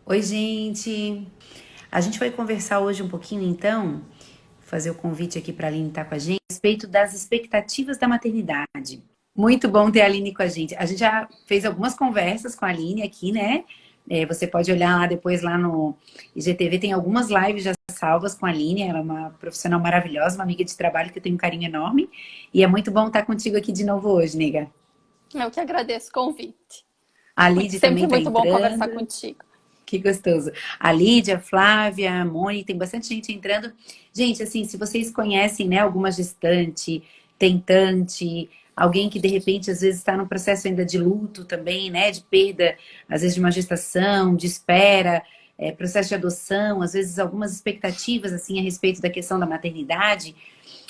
Oi, gente! A gente vai conversar hoje um pouquinho, então, fazer o convite aqui para a Aline estar com a gente, a respeito das expectativas da maternidade. Muito bom ter a Aline com a gente. A gente já fez algumas conversas com a Aline aqui, né? Você pode olhar lá depois, lá no IGTV, tem algumas lives já salvas com a Aline. Ela é uma profissional maravilhosa, uma amiga de trabalho que eu tenho um carinho enorme. E é muito bom estar contigo aqui de novo hoje, nega. Eu que agradeço o convite. A Lid também Sempre está muito bom conversar entrando. contigo. Que gostoso. A Lídia, a Flávia, a Moni, tem bastante gente entrando. Gente, assim, se vocês conhecem, né, alguma gestante, tentante, alguém que de repente às vezes está no processo ainda de luto também, né, de perda, às vezes de uma gestação, de espera, processo de adoção, às vezes algumas expectativas assim a respeito da questão da maternidade,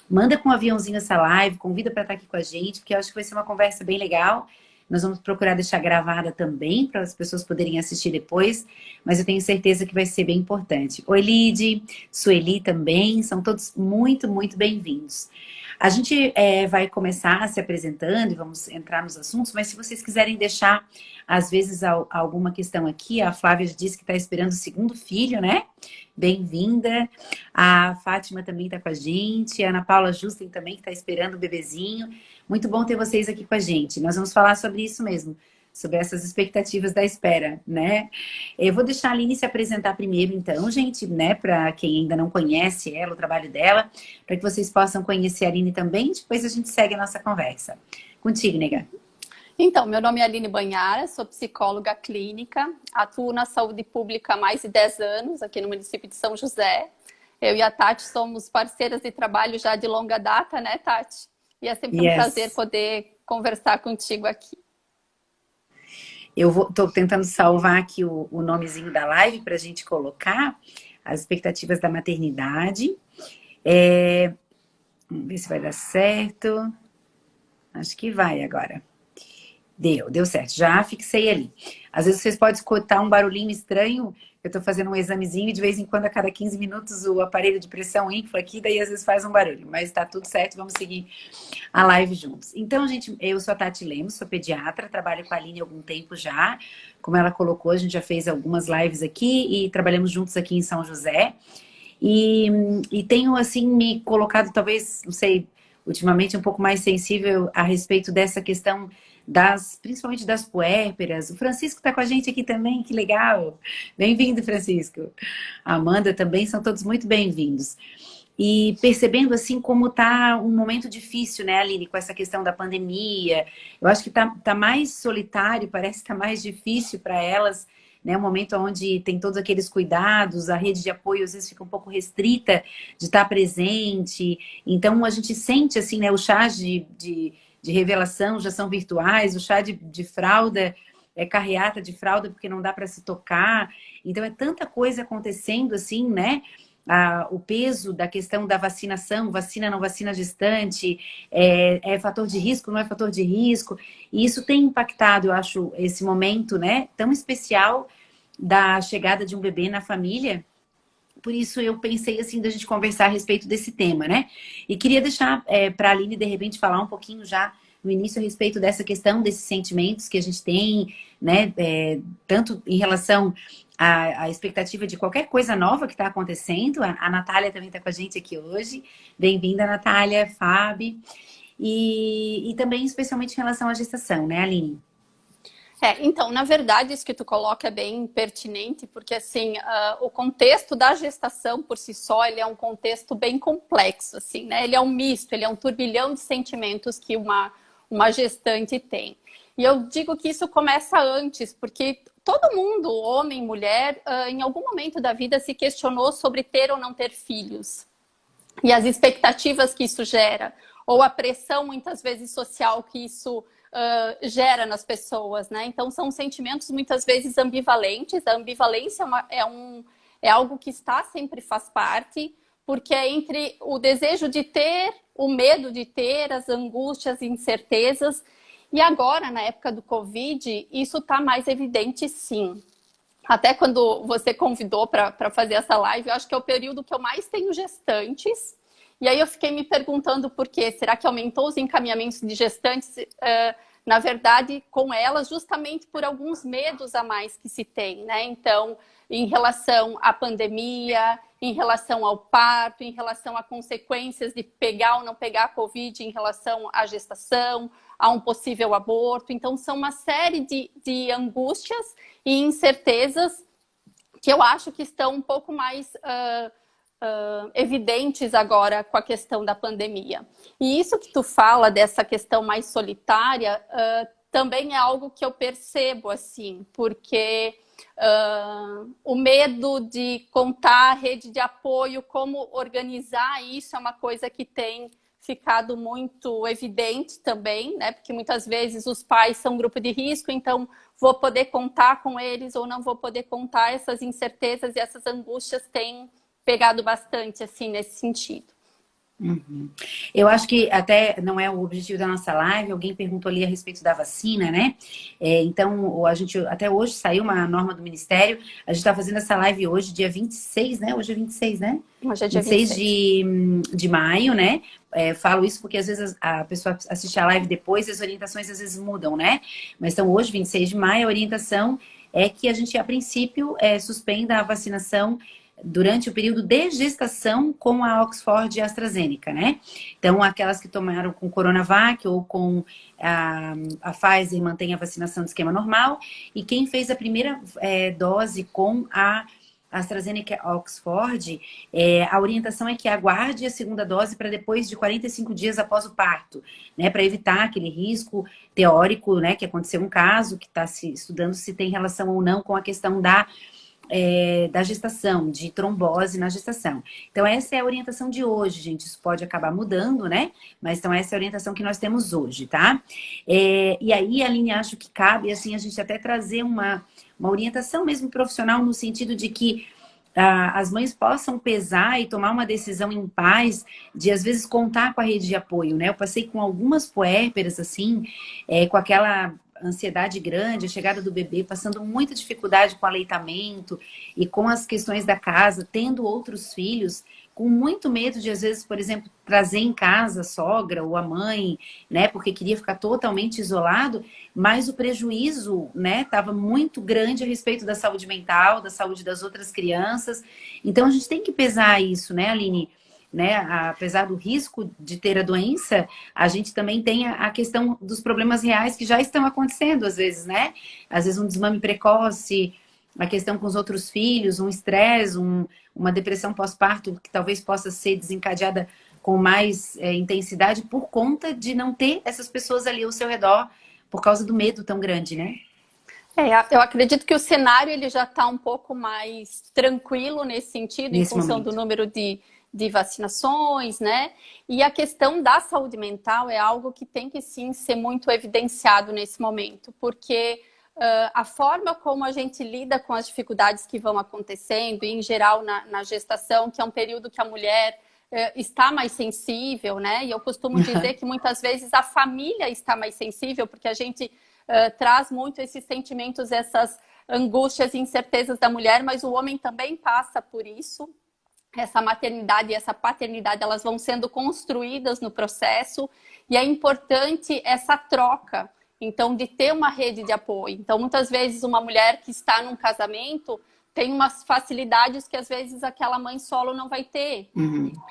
manda com um aviãozinho essa live, convida para estar aqui com a gente, porque eu acho que vai ser uma conversa bem legal. Nós vamos procurar deixar gravada também, para as pessoas poderem assistir depois, mas eu tenho certeza que vai ser bem importante. Oi, Lid, Sueli também, são todos muito, muito bem-vindos. A gente vai começar se apresentando e vamos entrar nos assuntos, mas se vocês quiserem deixar, às vezes, alguma questão aqui, a Flávia disse que está esperando o segundo filho, né? Bem-vinda. A Fátima também está com a gente. A Ana Paula Justen também, que está esperando o bebezinho. Muito bom ter vocês aqui com a gente. Nós vamos falar sobre isso mesmo, sobre essas expectativas da espera, né? Eu vou deixar a Aline se apresentar primeiro, então, gente, né? Para quem ainda não conhece ela, o trabalho dela, para que vocês possam conhecer a Aline também. Depois a gente segue a nossa conversa. Contigo, nega. Então, meu nome é Aline Banhara, sou psicóloga clínica, atuo na saúde pública há mais de 10 anos, aqui no município de São José. Eu e a Tati somos parceiras de trabalho já de longa data, né, Tati? E é sempre um prazer Yes. poder conversar contigo aqui. Tô tentando salvar aqui o nomezinho da live para a gente colocar as expectativas da maternidade. Vamos ver se vai dar certo. Acho que vai agora. Deu certo. Já fixei ali. Às vezes vocês podem escutar um barulhinho estranho. Eu tô fazendo um examezinho e de vez em quando, a cada 15 minutos, o aparelho de pressão infla aqui, daí às vezes faz um barulho. Mas tá tudo certo, vamos seguir a live juntos. Então, gente, eu sou a Tati Lemos, sou pediatra, trabalho com a Aline há algum tempo já. Como ela colocou, a gente já fez algumas lives aqui e trabalhamos juntos aqui em São José. E tenho, assim, me colocado, talvez, não sei, ultimamente um pouco mais sensível a respeito dessa questão principalmente das puérperas. O Francisco está com a gente aqui também, que legal. Bem-vindo, Francisco. A Amanda também, são todos muito bem-vindos. E percebendo, assim, como tá um momento difícil, né, Aline, com essa questão da pandemia. Eu acho que tá mais solitário, parece que tá mais difícil para elas, né, um momento onde tem todos aqueles cuidados, a rede de apoio às vezes fica um pouco restrita de estar presente. Então, a gente sente, assim, né, os chás de revelação já são virtuais, o chá de fralda é carreata de fralda porque não dá para se tocar. Então, é tanta coisa acontecendo, assim, né? O peso da questão da vacinação, vacina, não vacina gestante, é fator de risco, não é fator de risco. E isso tem impactado, eu acho, esse momento, né, tão especial da chegada de um bebê na família. Por isso eu pensei assim da gente conversar a respeito desse tema, né? E queria deixar para a Aline, de repente, falar um pouquinho já no início a respeito dessa questão, desses sentimentos que a gente tem, né? Tanto em relação à expectativa de qualquer coisa nova que está acontecendo. A Natália também está com a gente aqui hoje. Bem-vinda, Natália, Fábio. E também, especialmente em relação à gestação, né, Aline? Então, na verdade, isso que tu coloca é bem pertinente, porque assim, o contexto da gestação por si só, ele é um contexto bem complexo, assim, né? Ele é um misto, ele é um turbilhão de sentimentos que uma gestante tem. E eu digo que isso começa antes, porque todo mundo, homem, mulher, em algum momento da vida se questionou sobre ter ou não ter filhos. E as expectativas que isso gera, ou a pressão, muitas vezes, social que isso gera nas pessoas, né? Então, são sentimentos, muitas vezes, ambivalentes. A ambivalência é algo que sempre faz parte, porque é entre o desejo de ter, o medo de ter, as angústias e incertezas. E agora, na época do Covid, isso está mais evidente, sim. Até quando você convidou para fazer essa live, eu acho que é o período que eu mais tenho gestantes. E aí eu fiquei me perguntando por quê. Será que aumentou os encaminhamentos de gestantes, na verdade, com elas, justamente por alguns medos a mais que se tem, né? Então, em relação à pandemia, em relação ao parto, em relação a consequências de pegar ou não pegar a Covid em relação à gestação, a um possível aborto. Então, são uma série de angústias e incertezas que eu acho que estão um pouco mais evidentes agora com a questão da pandemia. E isso que tu fala dessa questão mais solitária também é algo que eu percebo, assim, porque o medo de contar a rede de apoio, como organizar isso é uma coisa que tem ficado muito evidente também, né? Porque muitas vezes os pais são grupo de risco, então vou poder contar com eles ou não vou poder contar. Essas incertezas e essas angústias têm pegado bastante, assim, nesse sentido. Uhum. Eu acho que até não é o objetivo da nossa live, alguém perguntou ali a respeito da vacina, né? Então, a gente, até hoje saiu uma norma do Ministério, a gente está fazendo essa live hoje, dia 26, né? Hoje é 26, né? Hoje é dia 26 26. de maio, né? Falo isso porque às vezes a pessoa assiste a live depois e as orientações às vezes mudam, né? Mas então hoje, 26 de maio, a orientação é que a gente, a princípio, suspenda a vacinação durante o período de gestação com a Oxford e a AstraZeneca, né? Então, aquelas que tomaram com Coronavac ou com a Pfizer mantém a vacinação de esquema normal, e quem fez a primeira dose com a AstraZeneca Oxford, a orientação é que aguarde a segunda dose para depois de 45 dias após o parto, né? Para evitar aquele risco teórico, né? Que aconteceu um caso que está se estudando se tem relação ou não com a questão da gestação, de trombose na gestação. Então, essa é a orientação de hoje, gente. Isso pode acabar mudando, né? Mas, então, essa é a orientação que nós temos hoje, tá? E aí, Aline, acho que cabe, assim, a gente até trazer uma orientação mesmo profissional, no sentido de que as mães possam pesar e tomar uma decisão em paz de, às vezes, contar com a rede de apoio, né? Eu passei com algumas puérperas, assim, com aquela ansiedade grande, a chegada do bebê, passando muita dificuldade com o aleitamento e com as questões da casa, tendo outros filhos, com muito medo de, às vezes, por exemplo, trazer em casa a sogra ou a mãe, né, porque queria ficar totalmente isolado, mas o prejuízo, né, estava muito grande a respeito da saúde mental, da saúde das outras crianças. Então, a gente tem que pesar isso, né, Aline? Né? Apesar do risco de ter a doença, a gente também tem a questão dos problemas reais que já estão acontecendo às vezes, né? Às vezes um desmame precoce, a questão com os outros filhos, um estresse, uma depressão pós-parto que talvez possa ser desencadeada com mais intensidade por conta de não ter essas pessoas ali ao seu redor por causa do medo tão grande, né? Eu acredito que o cenário ele já está um pouco mais tranquilo nesse sentido, em função do número de vacinações, né? E a questão da saúde mental é algo que tem que sim ser muito evidenciado nesse momento, porque a forma como a gente lida com as dificuldades que vão acontecendo, e em geral na gestação, que é um período que a mulher está mais sensível, né? E eu costumo dizer que muitas vezes a família está mais sensível, porque a gente traz muito esses sentimentos, essas angústias e incertezas da mulher, mas o homem também passa por isso. Essa maternidade e essa paternidade, elas vão sendo construídas no processo, e é importante essa troca, então, de ter uma rede de apoio. Então, muitas vezes, uma mulher que está num casamento tem umas facilidades que, às vezes, aquela mãe solo não vai ter,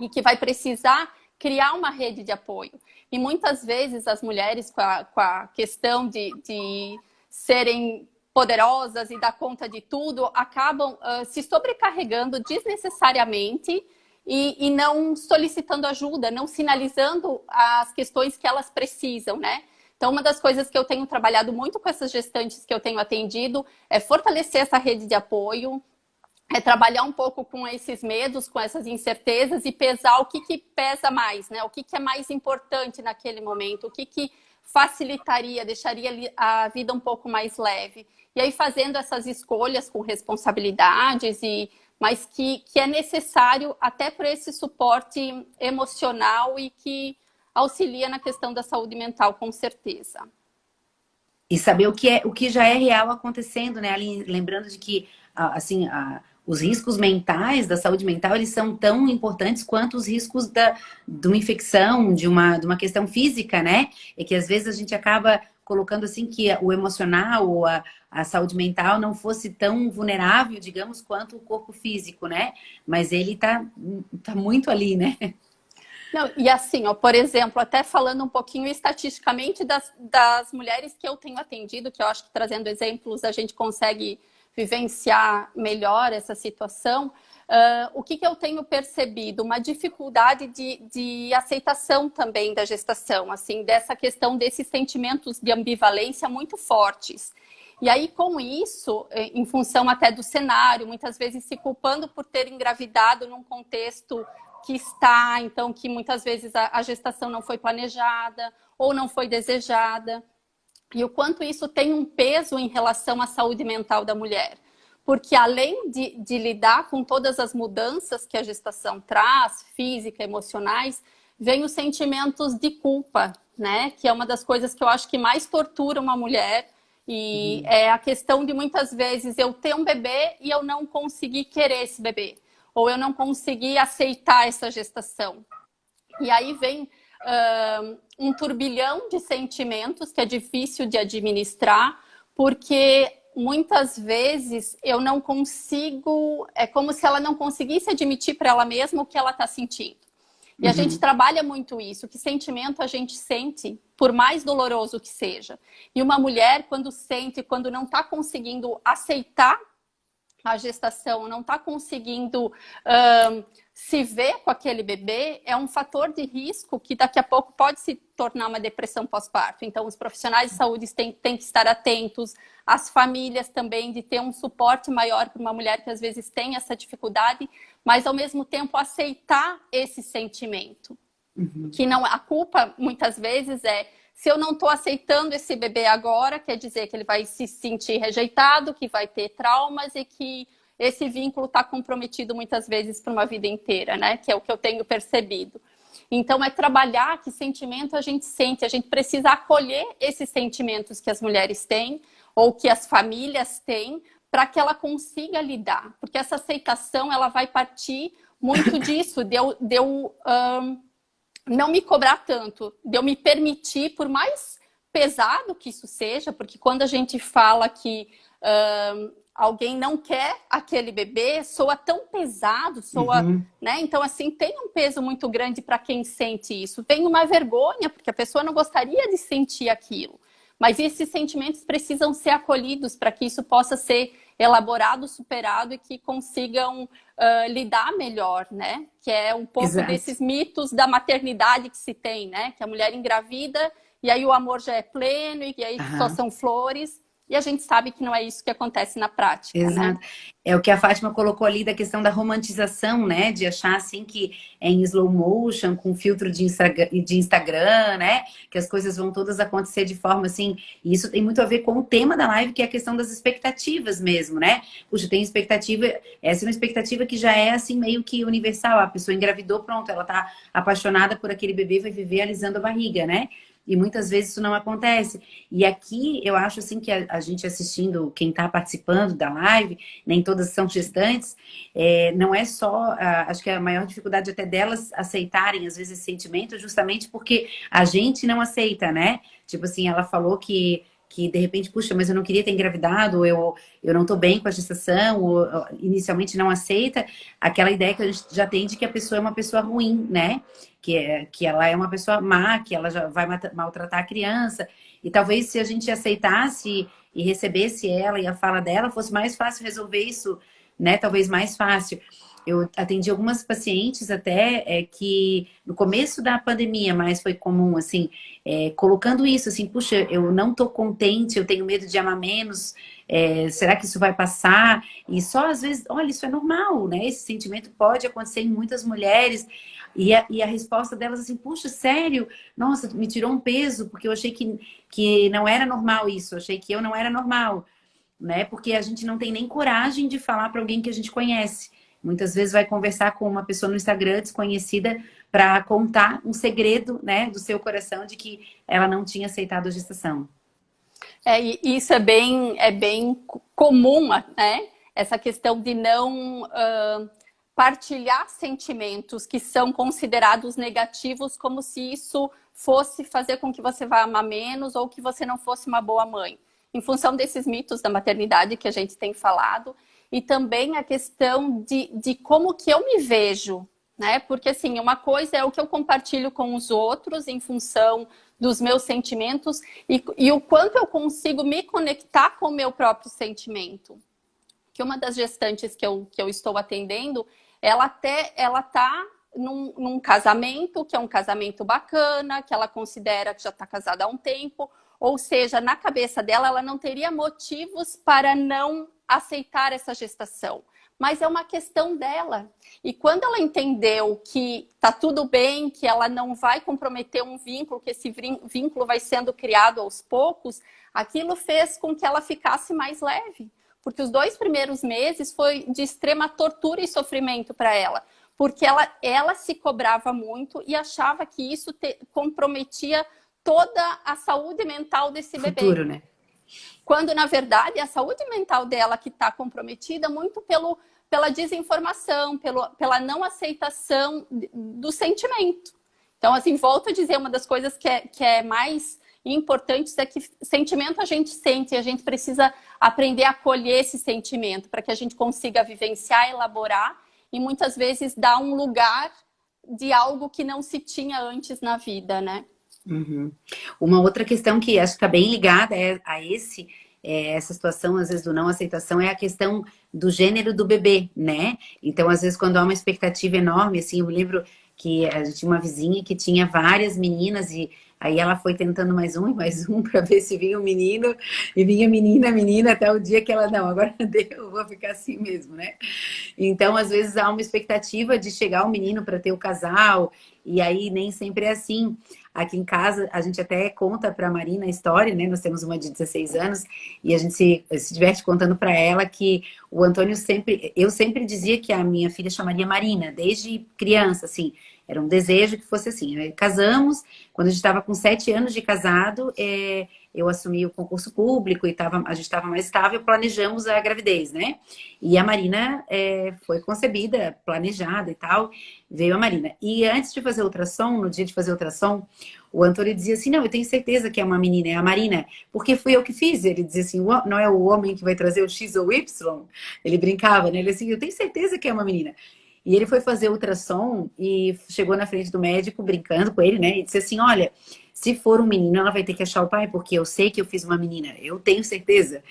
e que vai precisar criar uma rede de apoio. E muitas vezes, as mulheres, com a questão de serem poderosas e dar conta de tudo, acabam se sobrecarregando desnecessariamente e não solicitando ajuda, não sinalizando as questões que elas precisam, né? Então, uma das coisas que eu tenho trabalhado muito com essas gestantes que eu tenho atendido é fortalecer essa rede de apoio, é trabalhar um pouco com esses medos, com essas incertezas e pesar o que pesa mais, né? O que é mais importante naquele momento, o que facilitaria, deixaria a vida um pouco mais leve. E aí fazendo essas escolhas com responsabilidades, mas que é necessário até para esse suporte emocional e que auxilia na questão da saúde mental, com certeza. E saber o que já é real acontecendo, né? Ali, lembrando de que, assim, os riscos mentais, da saúde mental, eles são tão importantes quanto os riscos de uma infecção, de uma questão física, né? É que às vezes a gente acaba colocando assim que o emocional ou a saúde mental não fosse tão vulnerável, digamos, quanto o corpo físico, né? Mas ele tá muito ali, né? Não, e assim, ó, por exemplo, até falando um pouquinho estatisticamente das mulheres que eu tenho atendido, que eu acho que trazendo exemplos a gente consegue vivenciar melhor essa situação. O que eu tenho percebido? Uma dificuldade de aceitação também da gestação, assim, dessa questão desses sentimentos de ambivalência muito fortes. E aí, com isso, em função até do cenário, muitas vezes se culpando por ter engravidado num contexto que está, então, que muitas vezes a gestação não foi planejada ou não foi desejada. E o quanto isso tem um peso em relação à saúde mental da mulher. Porque além de lidar com todas as mudanças que a gestação traz, física, emocionais, vem os sentimentos de culpa, né? Que é uma das coisas que eu acho que mais tortura uma mulher. E é a questão de muitas vezes eu ter um bebê e eu não conseguir querer esse bebê. Ou eu não conseguir aceitar essa gestação. E aí vem um turbilhão de sentimentos que é difícil de administrar, porque muitas vezes eu não consigo, é como se ela não conseguisse admitir para ela mesma o que ela está sentindo. E a gente trabalha muito isso, que sentimento a gente sente, por mais doloroso que seja. E uma mulher, quando sente, quando não está conseguindo aceitar a gestação, não está conseguindo se ver com aquele bebê, é um fator de risco que daqui a pouco pode se tornar uma depressão pós-parto. Então, os profissionais de saúde têm que estar atentos, as famílias também, de ter um suporte maior para uma mulher que às vezes tem essa dificuldade, mas ao mesmo tempo aceitar esse sentimento. Que não, a culpa, muitas vezes, se eu não estou aceitando esse bebê agora, quer dizer que ele vai se sentir rejeitado, que vai ter traumas e que esse vínculo está comprometido muitas vezes por uma vida inteira, né? Que é o que eu tenho percebido. Então, é trabalhar que sentimento a gente sente. A gente precisa acolher esses sentimentos que as mulheres têm ou que as famílias têm para que ela consiga lidar. Porque essa aceitação, ela vai partir muito disso, de eu não me cobrar tanto, de eu me permitir, por mais pesado que isso seja, porque quando a gente fala que alguém não quer aquele bebê, soa tão pesado, soa, né? Então, assim, tem um peso muito grande para quem sente isso. Tem uma vergonha, porque a pessoa não gostaria de sentir aquilo. Mas esses sentimentos precisam ser acolhidos para que isso possa ser elaborado, superado e que consigam lidar melhor, né? Que é um pouco desses mitos da maternidade que se tem, né? Que a mulher engravida e aí o amor já é pleno e aí só são flores. E a gente sabe que não é isso que acontece na prática, Exato. né? É o que a Fátima colocou ali da questão da romantização, né? De achar assim que é em slow motion, com filtro de Instagram, né? Que as coisas vão todas acontecer de forma assim. E isso tem muito a ver com o tema da live, que é a questão das expectativas mesmo, né? Puxa, tem expectativa, essa é uma expectativa que já é assim meio que universal. A pessoa engravidou, pronto, ela tá apaixonada por aquele bebê, vai viver alisando a barriga, né? E muitas vezes isso não acontece. E aqui eu acho assim que a gente assistindo, quem está participando da live, nem todas são gestantes, não é só, acho que a maior dificuldade até delas aceitarem às vezes esse sentimento, justamente porque a gente não aceita, né? Tipo assim, ela falou que de repente, puxa, mas eu não queria ter engravidado, ou eu não tô bem com a gestação, ou inicialmente não aceita aquela ideia que a gente já tem de que a pessoa é uma pessoa ruim, né? Que ela é uma pessoa má, que ela já vai maltratar a criança. E talvez se a gente aceitasse e recebesse ela e a fala dela, fosse mais fácil resolver isso, né? Talvez mais fácil. Eu atendi algumas pacientes até que no começo da pandemia, mais foi comum, assim, colocando isso, assim, puxa, eu não tô contente, eu tenho medo de amar menos, será que isso vai passar? E só às vezes, olha, isso é normal, né? Esse sentimento pode acontecer em muitas mulheres. E a resposta delas assim, puxa, sério? Nossa, me tirou um peso, porque eu achei que não era normal isso, eu achei que eu não era normal, né? Porque a gente não tem nem coragem de falar para alguém que a gente conhece. Muitas vezes vai conversar com uma pessoa no Instagram desconhecida para contar um segredo, né, do seu coração de que ela não tinha aceitado a gestação. E isso é bem comum, né? Essa questão de não partilhar sentimentos que são considerados negativos, como se isso fosse fazer com que você vá amar menos ou que você não fosse uma boa mãe. Em função desses mitos da maternidade que a gente tem falado, e também a questão de como que eu me vejo, né? Porque, assim, uma coisa é o que eu compartilho com os outros em função dos meus sentimentos e o quanto eu consigo me conectar com o meu próprio sentimento. Que uma das gestantes que eu estou atendendo, ela tá num casamento, que é um casamento bacana, que ela considera que já está casada há um tempo, ou seja, na cabeça dela, ela não teria motivos para não aceitar essa gestação. Mas é uma questão dela. E quando ela entendeu que tá tudo bem, que ela não vai comprometer um vínculo, que esse vínculo vai sendo criado aos poucos, aquilo fez com que ela ficasse mais leve. Porque os 2 primeiros meses foi de extrema tortura e sofrimento para ela. Porque ela se cobrava muito e achava que isso comprometia toda a saúde mental desse bebê. Futuro, né? Quando, na verdade, a saúde mental dela que está comprometida muito pela desinformação, pela não aceitação do sentimento. Então, assim, volto a dizer, uma das coisas que é mais importante é que sentimento a gente sente e a gente precisa aprender a acolher esse sentimento para que a gente consiga vivenciar, elaborar e muitas vezes dar um lugar de algo que não se tinha antes na vida, né? Uhum. Uma outra questão que acho que está bem ligada essa situação, às vezes, do não aceitação, é a questão do gênero do bebê, né? Então, às vezes, quando há uma expectativa enorme, assim, eu me lembro que a gente tinha uma vizinha que tinha várias meninas e aí ela foi tentando mais um e mais um para ver se vinha um menino e vinha menina, até o dia que ela, não, agora eu vou ficar assim mesmo, né? Então, às vezes, há uma expectativa de chegar o menino para ter o casal e aí nem sempre é assim. Aqui em casa, a gente até conta para a Marina a história, né? Nós temos uma de 16 anos e a gente se diverte contando para ela que o Antônio eu sempre dizia que a minha filha chamaria Marina, desde criança, assim. Era um desejo que fosse assim. Aí casamos, quando a gente estava com 7 anos de casado, eu assumi o concurso público e a gente estava mais estável, planejamos a gravidez, né? E a Marina foi concebida, planejada e tal, veio a Marina. E antes de fazer ultrassom, no dia de fazer ultrassom, o Antônio dizia assim, não, eu tenho certeza que é uma menina, é a Marina, porque fui eu que fiz. Ele dizia assim, não é o homem que vai trazer o X ou Y? Ele brincava, né? Ele assim, eu tenho certeza que é uma menina. E ele foi fazer ultrassom e chegou na frente do médico, brincando com ele, né? E disse assim, olha, se for um menino, ela vai ter que achar o pai, porque eu sei que eu fiz uma menina, eu tenho certeza.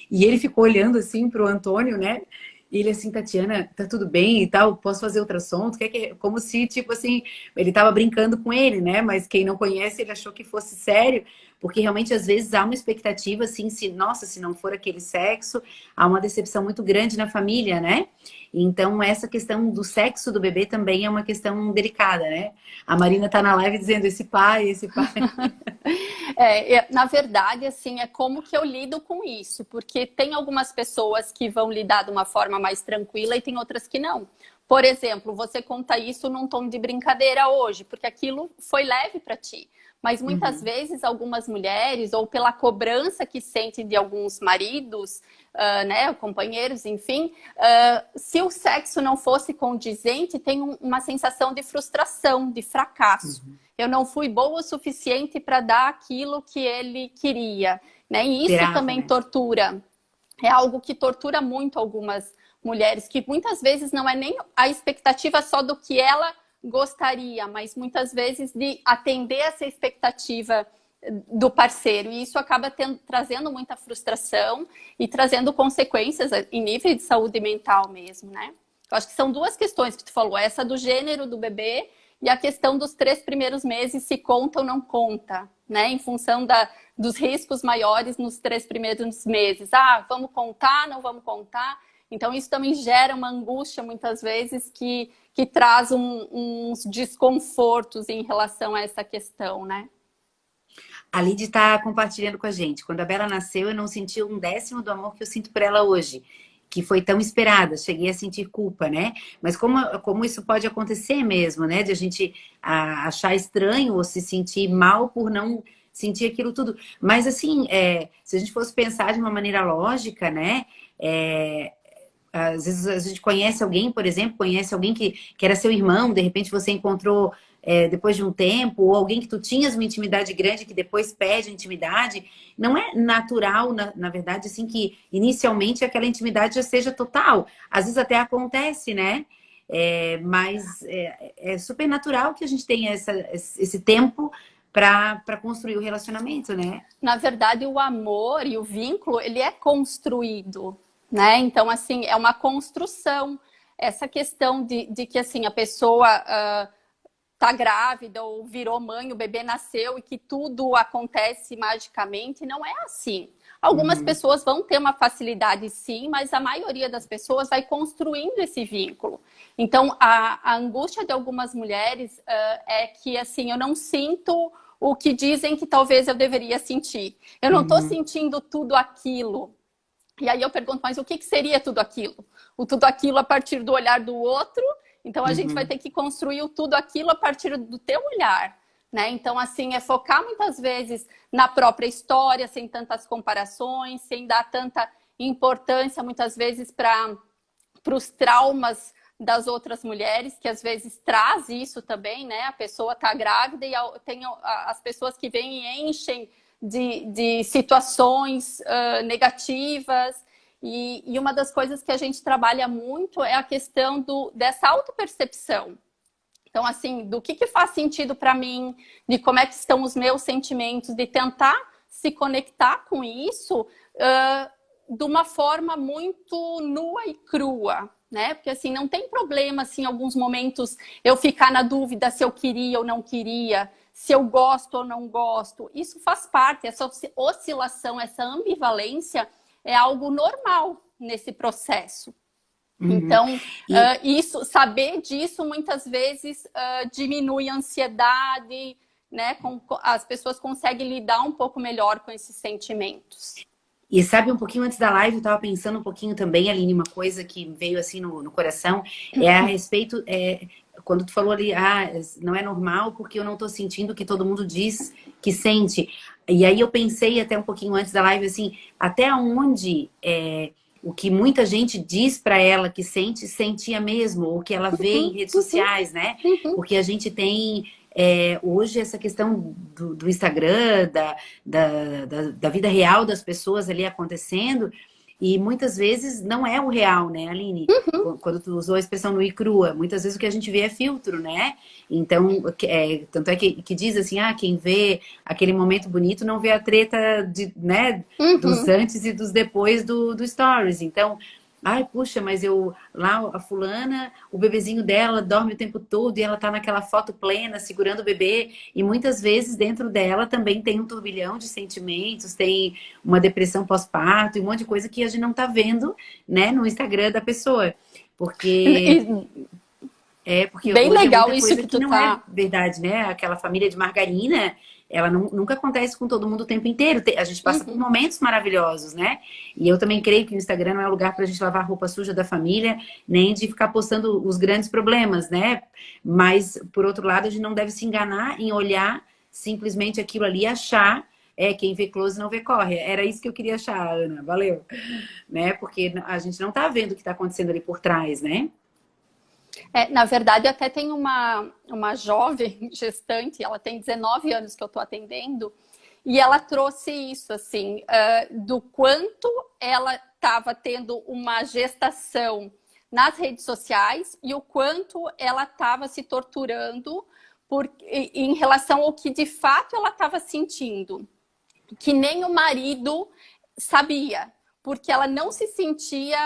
E ele ficou olhando assim pro Antônio, né? E ele assim, Tatiana, tá tudo bem e tal? Posso fazer ultrassom? Tu quer que... Como se, tipo assim, ele tava brincando com ele, né? Mas quem não conhece, ele achou que fosse sério. Porque realmente, às vezes, há uma expectativa, assim, se não for aquele sexo, há uma decepção muito grande na família, né? Então, essa questão do sexo do bebê também é uma questão delicada, né? A Marina tá na live dizendo, esse pai... Na verdade, assim, é como que eu lido com isso, porque tem algumas pessoas que vão lidar de uma forma mais tranquila e tem outras que não. Por exemplo, você conta isso num tom de brincadeira hoje, porque aquilo foi leve para ti. Mas muitas vezes algumas mulheres, ou pela cobrança que sentem de alguns maridos, né, companheiros, enfim, se o sexo não fosse condizente, tem uma sensação de frustração, de fracasso. Eu não fui boa o suficiente para dar aquilo que ele queria, né? E isso também tortura. É algo que tortura muito algumas mulheres, que muitas vezes não é nem a expectativa só do que ela gostaria, mas muitas vezes de atender essa expectativa do parceiro. E isso acaba trazendo muita frustração e trazendo consequências em nível de saúde mental mesmo, né? Eu acho que são 2 questões que tu falou. Essa do gênero do bebê e a questão dos 3 primeiros meses, se conta ou não conta, né? Em função dos riscos maiores nos 3 primeiros meses. Ah, vamos contar, não vamos contar? Então, isso também gera uma angústia, muitas vezes, que traz uns desconfortos em relação a essa questão, né? A Lid está compartilhando com a gente. Quando a Bela nasceu, eu não senti 1/10 do amor que eu sinto por ela hoje, que foi tão esperada. Cheguei a sentir culpa, né? Mas como isso pode acontecer mesmo, né? De a gente achar estranho ou se sentir mal por não sentir aquilo tudo. Mas, assim, se a gente fosse pensar de uma maneira lógica, né? Às vezes a gente conhece alguém, por exemplo, conhece alguém que era seu irmão, de repente você encontrou depois de um tempo, ou alguém que tu tinhas uma intimidade grande que depois perde a intimidade. Não é natural, na verdade, assim, que inicialmente aquela intimidade já seja total. Às vezes até acontece, né? Mas é super natural que a gente tenha esse tempo para construir o relacionamento, né? Na verdade, o amor e o vínculo, ele é construído, né? Então, assim, é uma construção. Essa questão de que, assim, a pessoa tá grávida ou virou mãe, o bebê nasceu e que tudo acontece magicamente, não é assim. Algumas pessoas vão ter uma facilidade, sim, mas a maioria das pessoas vai construindo esse vínculo. Então, a angústia de algumas mulheres é que, assim, eu não sinto o que dizem que talvez eu deveria sentir. Eu não estou sentindo tudo aquilo. E aí eu pergunto, mas o que seria tudo aquilo? O tudo aquilo a partir do olhar do outro. Então a gente vai ter que construir o tudo aquilo a partir do teu olhar, né? Então, assim, é focar muitas vezes na própria história, sem tantas comparações, sem dar tanta importância muitas vezes para os traumas das outras mulheres, que às vezes traz isso também, né? A pessoa está grávida e tem as pessoas que vêm e enchem de situações negativas. E uma das coisas que a gente trabalha muito é a questão dessa autopercepção. Então, assim, do que faz sentido para mim, de como é que estão os meus sentimentos, de tentar se conectar com isso de uma forma muito nua e crua, né? Porque, assim, não tem problema, assim, em alguns momentos eu ficar na dúvida se eu queria ou não queria, se eu gosto ou não gosto. Isso faz parte, essa oscilação, essa ambivalência é algo normal nesse processo. Então, isso, saber disso muitas vezes diminui a ansiedade, né? As pessoas conseguem lidar um pouco melhor com esses sentimentos. E sabe, um pouquinho antes da live, eu estava pensando um pouquinho também, Aline, uma coisa que veio assim no coração, a respeito, quando tu falou ali, não é normal porque eu não estou sentindo o que todo mundo diz que sente. E aí eu pensei até um pouquinho antes da live, assim, até onde o que muita gente diz para ela que sente, sentia mesmo, ou que ela vê em redes sociais, né? Porque a gente tem hoje essa questão do Instagram, da vida real das pessoas ali acontecendo, e muitas vezes não é o real, né, Aline? Quando tu usou a expressão nua e crua, muitas vezes o que a gente vê é filtro, né? Então, tanto é que diz assim, quem vê aquele momento bonito não vê a treta né, dos antes e dos depois do Stories. Então, puxa, mas lá a fulana, o bebezinho dela dorme o tempo todo e ela tá naquela foto plena, segurando o bebê. E muitas vezes dentro dela também tem um turbilhão de sentimentos, tem uma depressão pós-parto e um monte de coisa que a gente não tá vendo, né, no Instagram da pessoa. Porque bem hoje legal é muita isso coisa que que tu não é verdade, né? Aquela família de margarina, ela nunca acontece com todo mundo o tempo inteiro. A gente passa por momentos maravilhosos, né? E eu também creio que o Instagram não é lugar para a gente lavar a roupa suja da família, nem de ficar postando os grandes problemas, né? Mas, por outro lado, a gente não deve se enganar em olhar simplesmente aquilo ali e achar quem vê close não vê corre. Era isso que eu queria achar, Ana. Valeu. Né? Porque a gente não tá vendo o que está acontecendo ali por trás, né? Na verdade, até tem uma jovem gestante, ela tem 19 anos que eu estou atendendo, e ela trouxe isso, assim, do quanto ela estava tendo uma gestação nas redes sociais e o quanto ela estava se torturando em relação ao que de fato ela estava sentindo, que nem o marido sabia. Porque ela não se sentia...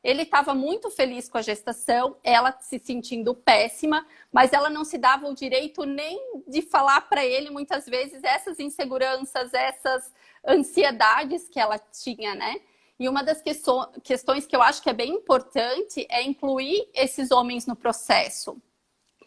ele estava muito feliz com a gestação, ela se sentindo péssima, mas ela não se dava o direito nem de falar para ele, muitas vezes, essas inseguranças, essas ansiedades que ela tinha, né? E uma das questões que eu acho que é bem importante é incluir esses homens no processo.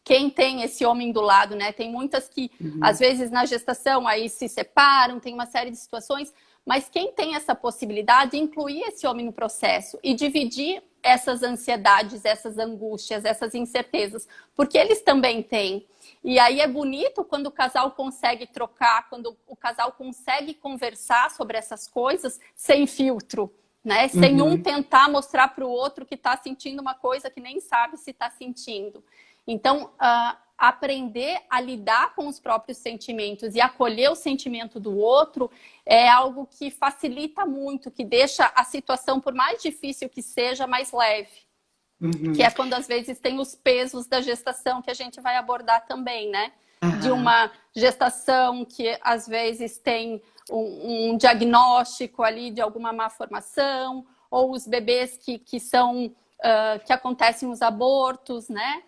Quem tem esse homem do lado, né? Tem muitas que, às vezes, na gestação, aí se separam, tem uma série de situações... Mas quem tem essa possibilidade de incluir esse homem no processo e dividir essas ansiedades, essas angústias, essas incertezas, porque eles também têm. E aí é bonito quando o casal consegue trocar, quando o casal consegue conversar sobre essas coisas sem filtro, né? Sem um tentar mostrar para o outro que está sentindo uma coisa que nem sabe se está sentindo. Então, aprender a lidar com os próprios sentimentos e acolher o sentimento do outro é algo que facilita muito, que deixa a situação, por mais difícil que seja, mais leve. Que é quando, às vezes, tem os pesos da gestação que a gente vai abordar também, né? De uma gestação que, às vezes, tem um diagnóstico ali de alguma má formação, ou os bebês que acontecem os abortos, né?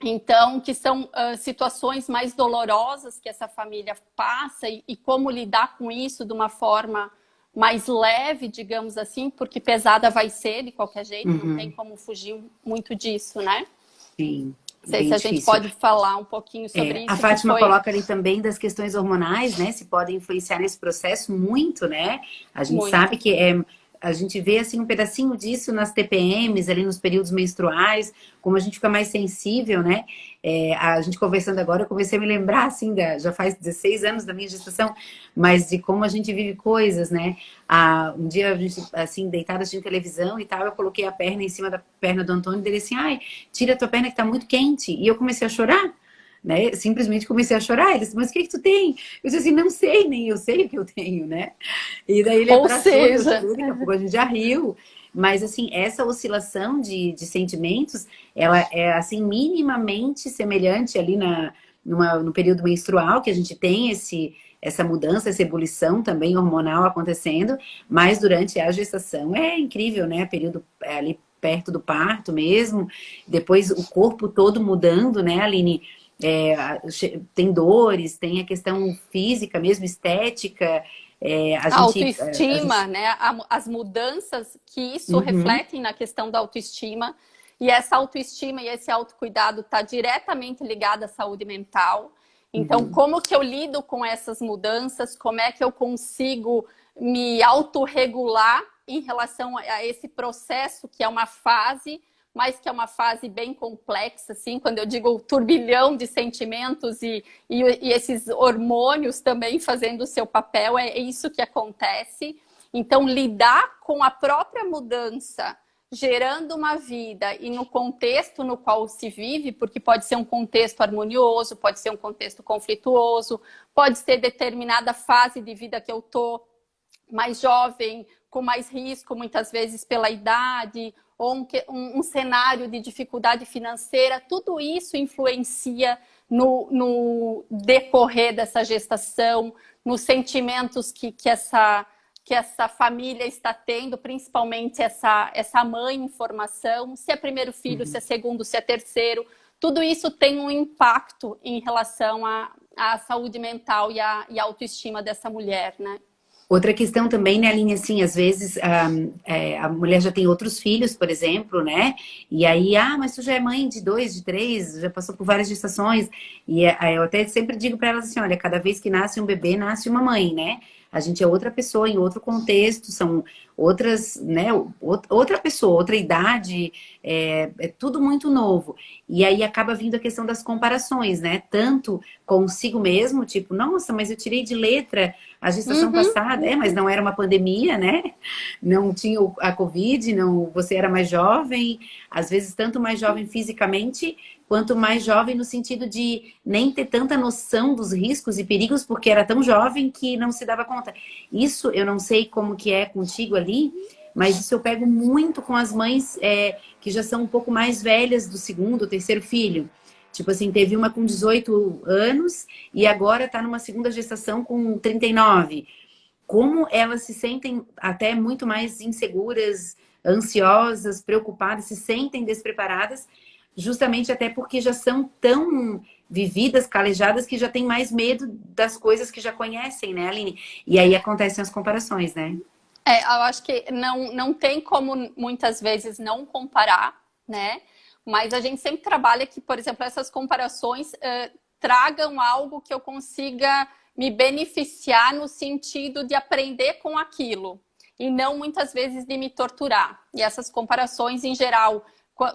Então, que são situações mais dolorosas que essa família passa e como lidar com isso de uma forma mais leve, digamos assim, porque pesada vai ser de qualquer jeito, não tem como fugir muito disso, né? Sim. Não sei se a gente pode falar um pouquinho sobre isso. A Fátima coloca ali também das questões hormonais, né? Se podem influenciar nesse processo muito, né? A gente sabe que a gente vê assim um pedacinho disso nas TPMs, ali nos períodos menstruais, como a gente fica mais sensível, né? A gente conversando agora, eu comecei a me lembrar, assim, já faz 16 anos da minha gestação, mas de como a gente vive coisas, né? Um dia, a gente, assim, deitada assistindo televisão e tal, eu coloquei a perna em cima da perna do Antônio e dele assim, ai, tira a tua perna que tá muito quente. E eu comecei a chorar. Né? Simplesmente comecei a chorar. Ele disse, mas o que tu tem? Eu disse assim, não sei, nem eu sei o que eu tenho, né? E daí ele abraçou, daqui a pouco a gente já riu. Mas, assim, essa oscilação de sentimentos, ela é, assim, minimamente semelhante ali no período menstrual, que a gente tem essa mudança, essa ebulição também hormonal acontecendo, mas durante a gestação é incrível, né? Período ali perto do parto mesmo, depois o corpo todo mudando, né, Aline? Tem dores, tem a questão física mesmo, estética. A autoestima, né? As mudanças que isso refletem na questão da autoestima. E essa autoestima e esse autocuidado está diretamente ligado à saúde mental. Então, como que eu lido com essas mudanças? Como é que eu consigo me autorregular em relação a esse processo que é uma fase, mas que é uma fase bem complexa, assim, quando eu digo o turbilhão de sentimentos e esses hormônios também fazendo o seu papel, é isso que acontece. Então, lidar com a própria mudança, gerando uma vida e no contexto no qual se vive, porque pode ser um contexto harmonioso, pode ser um contexto conflituoso, pode ser determinada fase de vida que eu tô mais jovem, com mais risco, muitas vezes pela idade, ou um cenário de dificuldade financeira, tudo isso influencia no decorrer dessa gestação, nos sentimentos que essa família está tendo, principalmente essa mãe em formação, se é primeiro filho, se é segundo, se é terceiro, tudo isso tem um impacto em relação à saúde mental e à autoestima dessa mulher, né? Outra questão também, né, Aline, assim, às vezes a mulher já tem outros filhos, por exemplo, né? E aí, mas tu já é mãe de 2, de 3, já passou por várias gestações. E eu até sempre digo para elas assim, olha, cada vez que nasce um bebê, nasce uma mãe, né? A gente é outra pessoa, em outro contexto, são outras, né? Outra pessoa, outra idade, é tudo muito novo. E aí acaba vindo a questão das comparações, né? Tanto consigo mesmo, tipo, nossa, mas eu tirei de letra a gestação passada, mas não era uma pandemia, né? Não tinha a Covid, não, você era mais jovem, às vezes tanto mais jovem fisicamente, quanto mais jovem no sentido de nem ter tanta noção dos riscos e perigos, porque era tão jovem que não se dava conta. Isso eu não sei como que é contigo ali, mas isso eu pego muito com as mães que já são um pouco mais velhas do segundo, terceiro filho. Tipo assim, teve uma com 18 anos e agora tá numa segunda gestação com 39. Como elas se sentem até muito mais inseguras, ansiosas, preocupadas, se sentem despreparadas, justamente até porque já são tão vividas, calejadas, que já têm mais medo das coisas que já conhecem, né, Aline? E aí acontecem as comparações, né? Eu acho que não tem como muitas vezes não comparar, né? Mas a gente sempre trabalha que, por exemplo, essas comparações tragam algo que eu consiga me beneficiar no sentido de aprender com aquilo e não muitas vezes de me torturar. E essas comparações, em geral,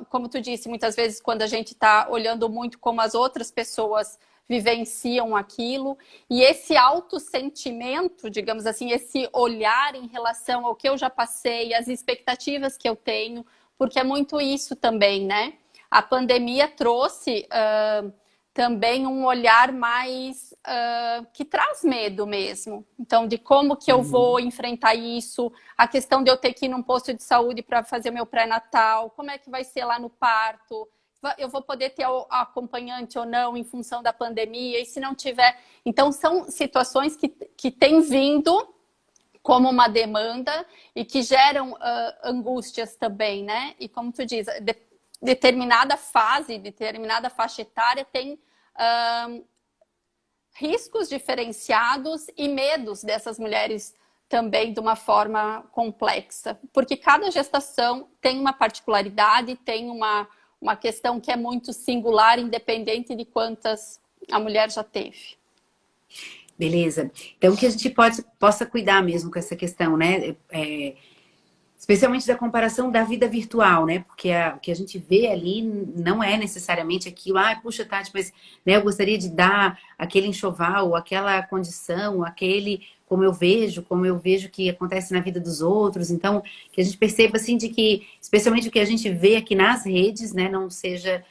como tu disse, muitas vezes quando a gente está olhando muito como as outras pessoas vivenciam aquilo. E esse autossentimento, digamos assim, esse olhar em relação ao que eu já passei, as expectativas que eu tenho, porque é muito isso também, né? A pandemia trouxe também um olhar mais que traz medo mesmo. Então, de como que eu vou enfrentar isso, a questão de eu ter que ir num posto de saúde para fazer meu pré-natal, como é que vai ser lá no parto, eu vou poder ter acompanhante ou não em função da pandemia, e se não tiver... Então, são situações que têm vindo como uma demanda e que geram angústias também, né? E como tu diz, determinada fase, determinada faixa etária tem riscos diferenciados e medos dessas mulheres também de uma forma complexa, porque cada gestação tem uma particularidade, tem uma questão que é muito singular, independente de quantas a mulher já teve. Beleza. Então, que a gente possa cuidar mesmo com essa questão, né? Especialmente da comparação da vida virtual, né? Porque o que a gente vê ali não é necessariamente aquilo. Ah, puxa, Tati, mas né, eu gostaria de dar aquele enxoval, aquela condição, como eu vejo que acontece na vida dos outros. Então, que a gente perceba, assim, de que, especialmente o que a gente vê aqui nas redes, né? Não seja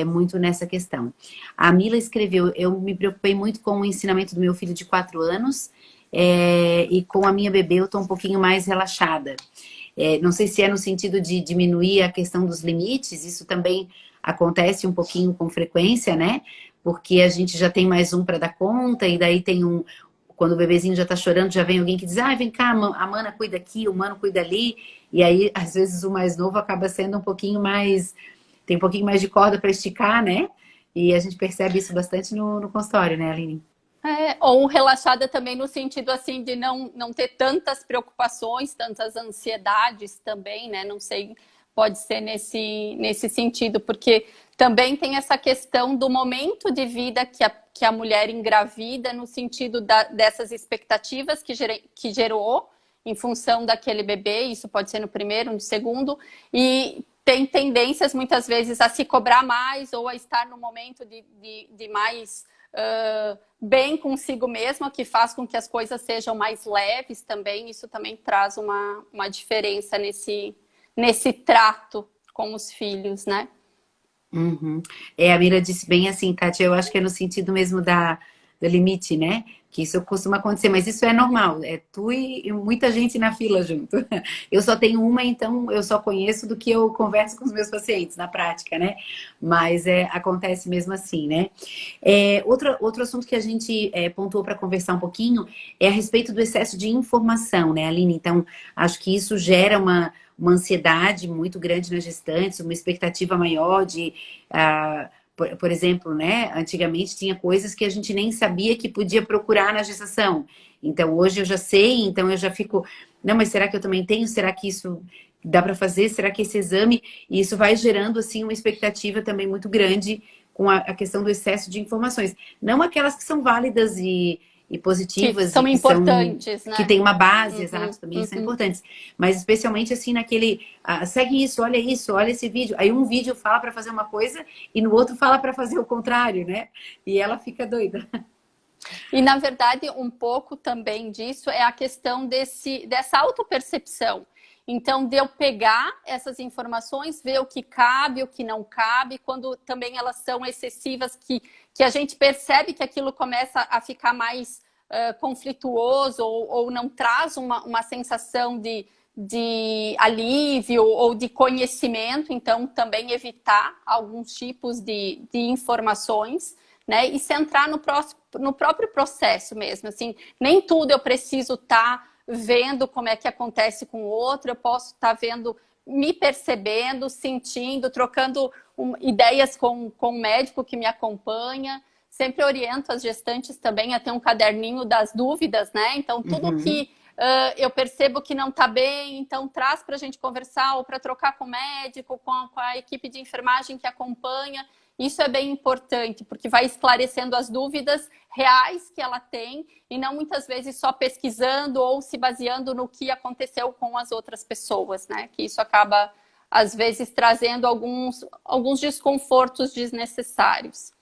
muito nessa questão. A Mila escreveu, eu me preocupei muito com o ensinamento do meu filho de 4 anos e com a minha bebê eu tô um pouquinho mais relaxada. Não sei se é no sentido de diminuir a questão dos limites, isso também acontece um pouquinho com frequência, né? Porque a gente já tem mais um para dar conta, e daí tem quando o bebezinho já tá chorando, já vem alguém que diz, ah, vem cá, a mana cuida aqui, o mano cuida ali, e aí, às vezes, o mais novo acaba sendo um pouquinho mais, tem um pouquinho mais de corda para esticar, né? E a gente percebe isso bastante no consultório, né, Aline? Ou relaxada também no sentido assim de não ter tantas preocupações, tantas ansiedades também, né? Não sei, pode ser nesse sentido, porque também tem essa questão do momento de vida que a mulher engravida, no sentido dessas expectativas que gerou em função daquele bebê, isso pode ser no primeiro, no segundo, e tem tendências muitas vezes a se cobrar mais ou a estar no momento de mais... bem consigo mesma, que faz com que as coisas sejam mais leves também. Isso também traz uma diferença nesse trato com os filhos, né? Uhum. A Mira disse bem assim, Tati, eu acho que é no sentido mesmo do limite, né? Que isso costuma acontecer, mas isso é normal, é tu e muita gente na fila junto. Eu só tenho uma, então eu só conheço do que eu converso com os meus pacientes na prática, né? Mas acontece mesmo assim, né? Outro assunto que a gente pontuou para conversar um pouquinho é a respeito do excesso de informação, né, Aline? Então, acho que isso gera uma ansiedade muito grande nas gestantes, uma expectativa maior de... por exemplo, né, antigamente tinha coisas que a gente nem sabia que podia procurar na gestação. Então, hoje eu já sei, então eu já fico... Não, mas será que eu também tenho? Será que isso dá para fazer? Será que esse exame... E isso vai gerando, assim, uma expectativa também muito grande com a questão do excesso de informações. Não aquelas que são válidas e Que positivas são e importantes, que né? tem uma base, Uhum, exato, também são importantes. Mas especialmente assim naquele, segue isso, olha esse vídeo. Aí um vídeo fala para fazer uma coisa e no outro fala para fazer o contrário, né? E ela fica doida. E na verdade, um pouco também disso é a questão dessa autopercepção. Então, de eu pegar essas informações, ver o que cabe, o que não cabe, quando também elas são excessivas, que a gente percebe que aquilo começa a ficar mais conflituoso ou não traz uma sensação de alívio ou de conhecimento, então também evitar alguns tipos de informações, né? E centrar no próprio processo mesmo, assim, nem tudo eu preciso estar vendo como é que acontece com o outro, eu posso estar vendo, me percebendo, sentindo, trocando ideias com o médico que me acompanha. Sempre oriento as gestantes também a ter um caderninho das dúvidas, né? Então, tudo que eu percebo que não está bem, então traz para a gente conversar ou para trocar com o médico, com a equipe de enfermagem que acompanha. Isso é bem importante, porque vai esclarecendo as dúvidas reais que ela tem e não muitas vezes só pesquisando ou se baseando no que aconteceu com as outras pessoas, né? Que isso acaba, às vezes, trazendo alguns desconfortos desnecessários.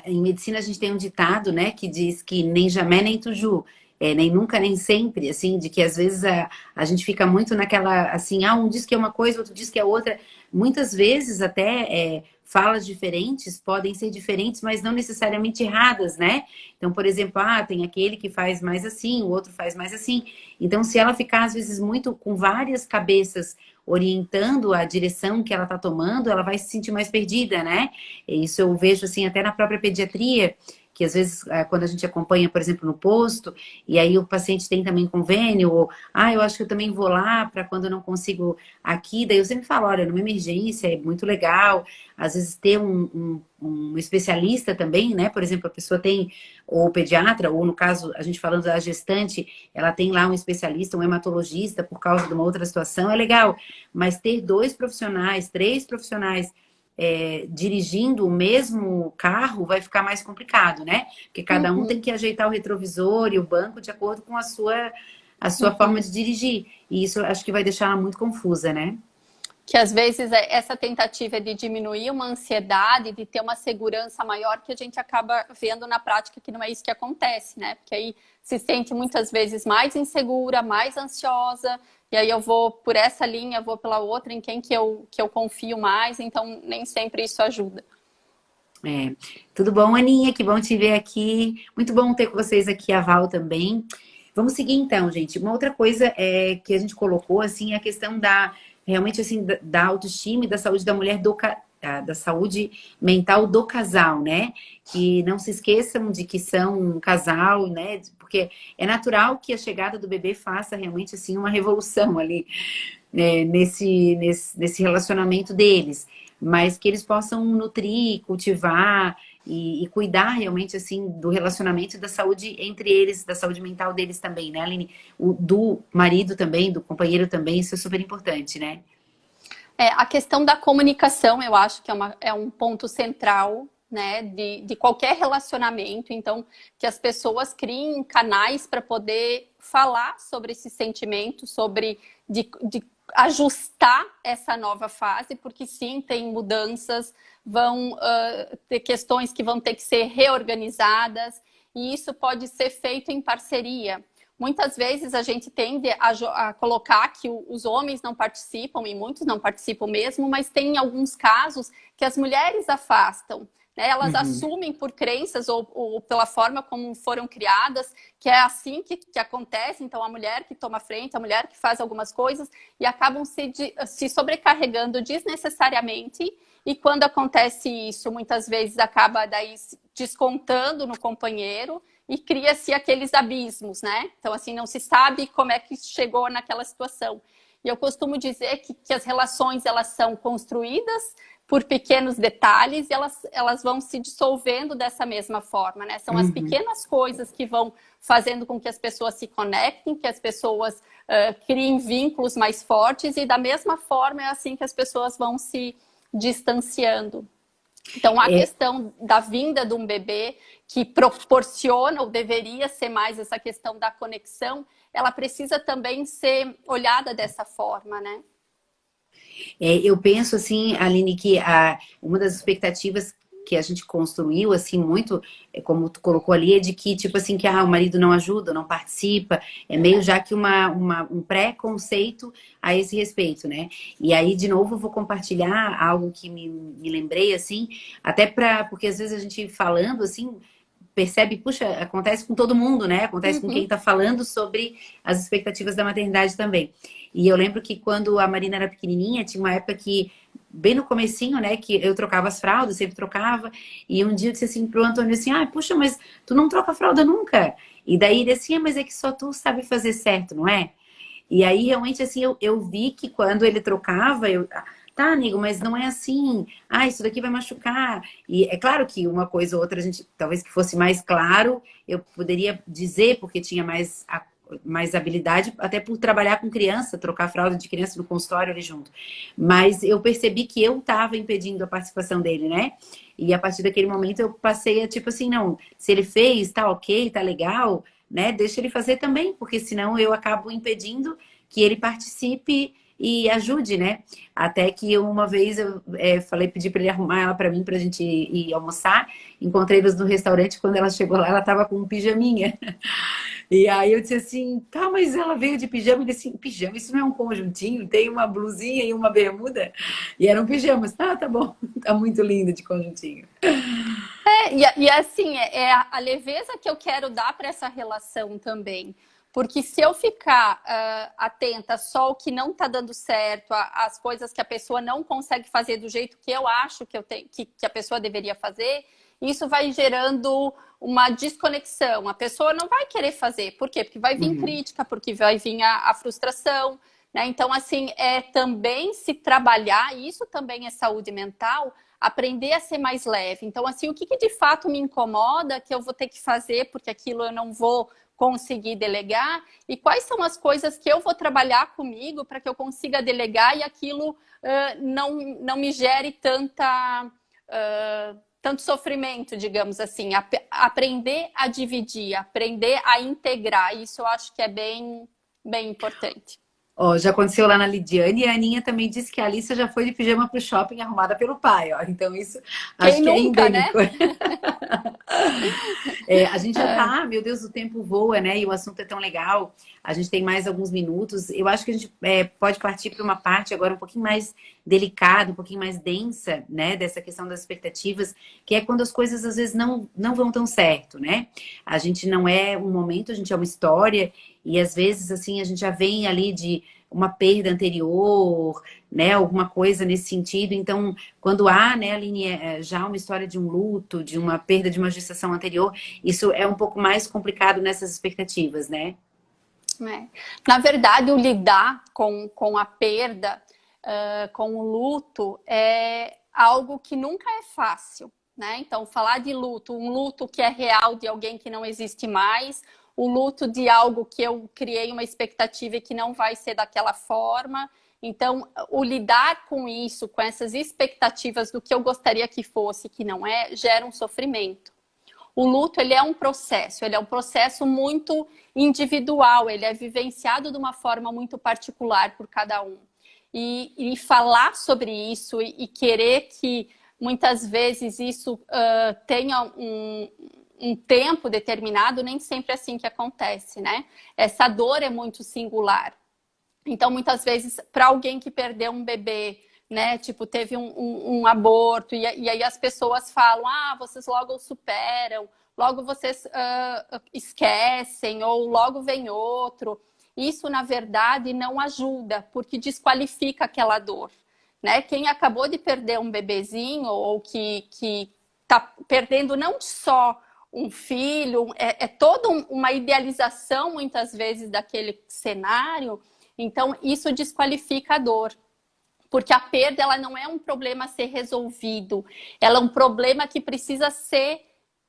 Em medicina a gente tem um ditado, né, que diz que nem jamais nem toujours, nem nunca nem sempre, assim, de que às vezes a gente fica muito naquela, assim, um diz que é uma coisa, outro diz que é outra. Muitas vezes até falas diferentes podem ser diferentes, mas não necessariamente erradas, né? Então, por exemplo, tem aquele que faz mais assim, o outro faz mais assim. Então, se ela ficar às vezes muito com várias cabeças orientando a direção que ela está tomando, ela vai se sentir mais perdida, né? Isso eu vejo assim até na própria pediatria, que às vezes quando a gente acompanha, por exemplo, no posto, e aí o paciente tem também convênio, ou eu acho que eu também vou lá para quando eu não consigo aqui, daí eu sempre falo, olha, numa emergência é muito legal, às vezes ter um especialista também, né? Por exemplo, a pessoa tem, ou pediatra, ou no caso, a gente falando da gestante, ela tem lá um especialista, um hematologista, por causa de uma outra situação, é legal. Mas ter 2 profissionais, 3 profissionais dirigindo o mesmo carro vai ficar mais complicado, né? Porque cada um tem Uhum, que ajeitar o retrovisor e o banco de acordo com a sua forma uhum. de dirigir. E isso eu acho que vai deixar ela muito confusa, né? Que às vezes essa tentativa de diminuir uma ansiedade, de ter uma segurança maior, que a gente acaba vendo na prática que não é isso que acontece, né? Porque aí se sente muitas vezes mais insegura, mais ansiosa, e aí eu vou por essa linha, vou pela outra, em quem que eu confio mais, então nem sempre isso ajuda. É. Tudo bom, Aninha? Que bom te ver aqui. Muito bom ter com vocês aqui a Val também. Vamos seguir então, gente. Uma outra coisa que a gente colocou assim é a questão realmente assim da autoestima e da saúde da mulher da saúde mental do casal, né? Que não se esqueçam de que são um casal, né? Porque é natural que a chegada do bebê faça realmente assim uma revolução ali, né? Nesse relacionamento deles, mas que eles possam nutrir, cultivar e cuidar realmente assim do relacionamento e da saúde entre eles, da saúde mental deles também, né, Aline? Do marido também, do companheiro também, isso é super importante, né? A questão da comunicação, eu acho que é um ponto central, né, de qualquer relacionamento. Então, que as pessoas criem canais para poder falar sobre esse sentimento, sobre de ajustar essa nova fase, porque sim, tem mudanças, vão ter questões que vão ter que ser reorganizadas, e isso pode ser feito em parceria. Muitas vezes a gente tende a colocar que os homens não participam, e muitos não participam mesmo, mas tem alguns casos que as mulheres afastam, né? Elas Uhum. assumem por crenças ou pela forma como foram criadas, que é assim que acontece. Então, a mulher que toma frente, a mulher que faz algumas coisas, e acabam se sobrecarregando desnecessariamente. E quando acontece isso, muitas vezes acaba daí descontando no companheiro, e cria-se aqueles abismos, né? Então, assim, não se sabe como é que chegou naquela situação. E eu costumo dizer que as relações, elas são construídas por pequenos detalhes e elas vão se dissolvendo dessa mesma forma, né? São as Uhum. pequenas coisas que vão fazendo com que as pessoas se conectem, que as pessoas criem vínculos mais fortes, e da mesma forma é assim que as pessoas vão se distanciando. Então, a É, questão da vinda de um bebê, que proporciona ou deveria ser mais essa questão da conexão, ela precisa também ser olhada dessa forma, né? eu penso assim, Aline, que uma das expectativas que a gente construiu, assim, muito, como tu colocou ali, é de que, tipo assim, que o marido não ajuda, não participa, é meio já que um pré-conceito a esse respeito, né? E aí, de novo, eu vou compartilhar algo que me lembrei, assim, até porque às vezes a gente falando, assim, percebe, puxa, acontece com todo mundo, né? Acontece com quem Uhum, está falando sobre as expectativas da maternidade também. E eu lembro que quando a Marina era pequenininha, tinha uma época que, bem no comecinho, né, que eu trocava as fraldas, sempre trocava, e um dia eu disse assim pro Antônio assim, puxa, mas tu não troca a fralda nunca? E daí ele assim, mas é que só tu sabe fazer certo, não é? E aí, realmente, assim, eu vi que quando ele trocava, tá, amigo, mas não é assim. Isso daqui vai machucar. E é claro que uma coisa ou outra, a gente, talvez que fosse mais claro, eu poderia dizer, porque tinha mais habilidade, até por trabalhar com criança, trocar fralda de criança no consultório ali junto. Mas eu percebi que eu estava impedindo a participação dele, né? E a partir daquele momento eu passei a, tipo assim, não, se ele fez, tá ok, tá legal, né? Deixa ele fazer também, porque senão eu acabo impedindo que ele participe e ajude, né? Até que uma vez eu falei, pedi para ele arrumar ela para mim, para a gente ir almoçar. Encontrei eles no restaurante, quando ela chegou lá, ela estava com um pijaminha. E aí eu disse assim, tá, mas ela veio de pijama. Ele assim, pijama, isso não é um conjuntinho? Tem uma blusinha e uma bermuda? E eram pijamas. Ah, tá bom, tá muito lindo de conjuntinho. E assim, é a leveza que eu quero dar para essa relação também. Porque se eu ficar atenta só ao que não está dando certo, às coisas que a pessoa não consegue fazer do jeito que eu acho que a pessoa deveria fazer, isso vai gerando uma desconexão. A pessoa não vai querer fazer. Por quê? Porque vai vir crítica, porque vai vir a frustração. Né? Então, assim, é também se trabalhar, e isso também é saúde mental, aprender a ser mais leve. Então, assim, o que de fato me incomoda que eu vou ter que fazer porque aquilo eu não vou conseguir delegar, e quais são as coisas que eu vou trabalhar comigo para que eu consiga delegar e aquilo não me gere tanto sofrimento, digamos assim. Aprender a dividir, aprender a integrar, isso eu acho que é bem, bem importante. Ó, já aconteceu lá na Lidiane, e a Aninha também disse que a Alissa já foi de pijama pro shopping arrumada pelo pai, ó. Então isso acho Quem que é nunca, né? endêmico. A gente já tá, meu Deus, o tempo voa, né? E o assunto é tão legal. A gente tem mais alguns minutos. Eu acho que a gente pode partir para uma parte agora um pouquinho mais delicada, um pouquinho mais densa, né? Dessa questão das expectativas, que é quando as coisas às vezes não vão tão certo, né? A gente não é um momento, a gente é uma história, e às vezes, assim, a gente já vem ali de uma perda anterior, né? Alguma coisa nesse sentido. Então, quando há, né, Aline, já uma história de um luto, de uma perda de uma gestação anterior, isso é um pouco mais complicado nessas expectativas, né? Na verdade, o lidar com a perda, com o luto, é algo que nunca é fácil, né? Então, falar de luto, um luto que é real de alguém que não existe mais, o luto de algo que eu criei uma expectativa e que não vai ser daquela forma. Então, o lidar com isso, com essas expectativas do que eu gostaria que fosse, que não é, gera um sofrimento. O luto, ele é um processo muito individual, ele é vivenciado de uma forma muito particular por cada um. E falar sobre isso e querer que muitas vezes isso tenha um tempo determinado, nem sempre é assim que acontece, né? Essa dor é muito singular. Então, muitas vezes, para alguém que perdeu um bebê, né? Tipo, teve um aborto, e aí as pessoas falam, vocês logo superam, logo vocês esquecem, ou logo vem outro. Isso, na verdade, não ajuda, porque desqualifica aquela dor, né? Quem acabou de perder um bebezinho, ou que está perdendo não só um filho, é toda uma idealização, muitas vezes, daquele cenário. Então, isso desqualifica a dor. Porque a perda, ela não é um problema a ser resolvido. Ela é um problema que precisa ser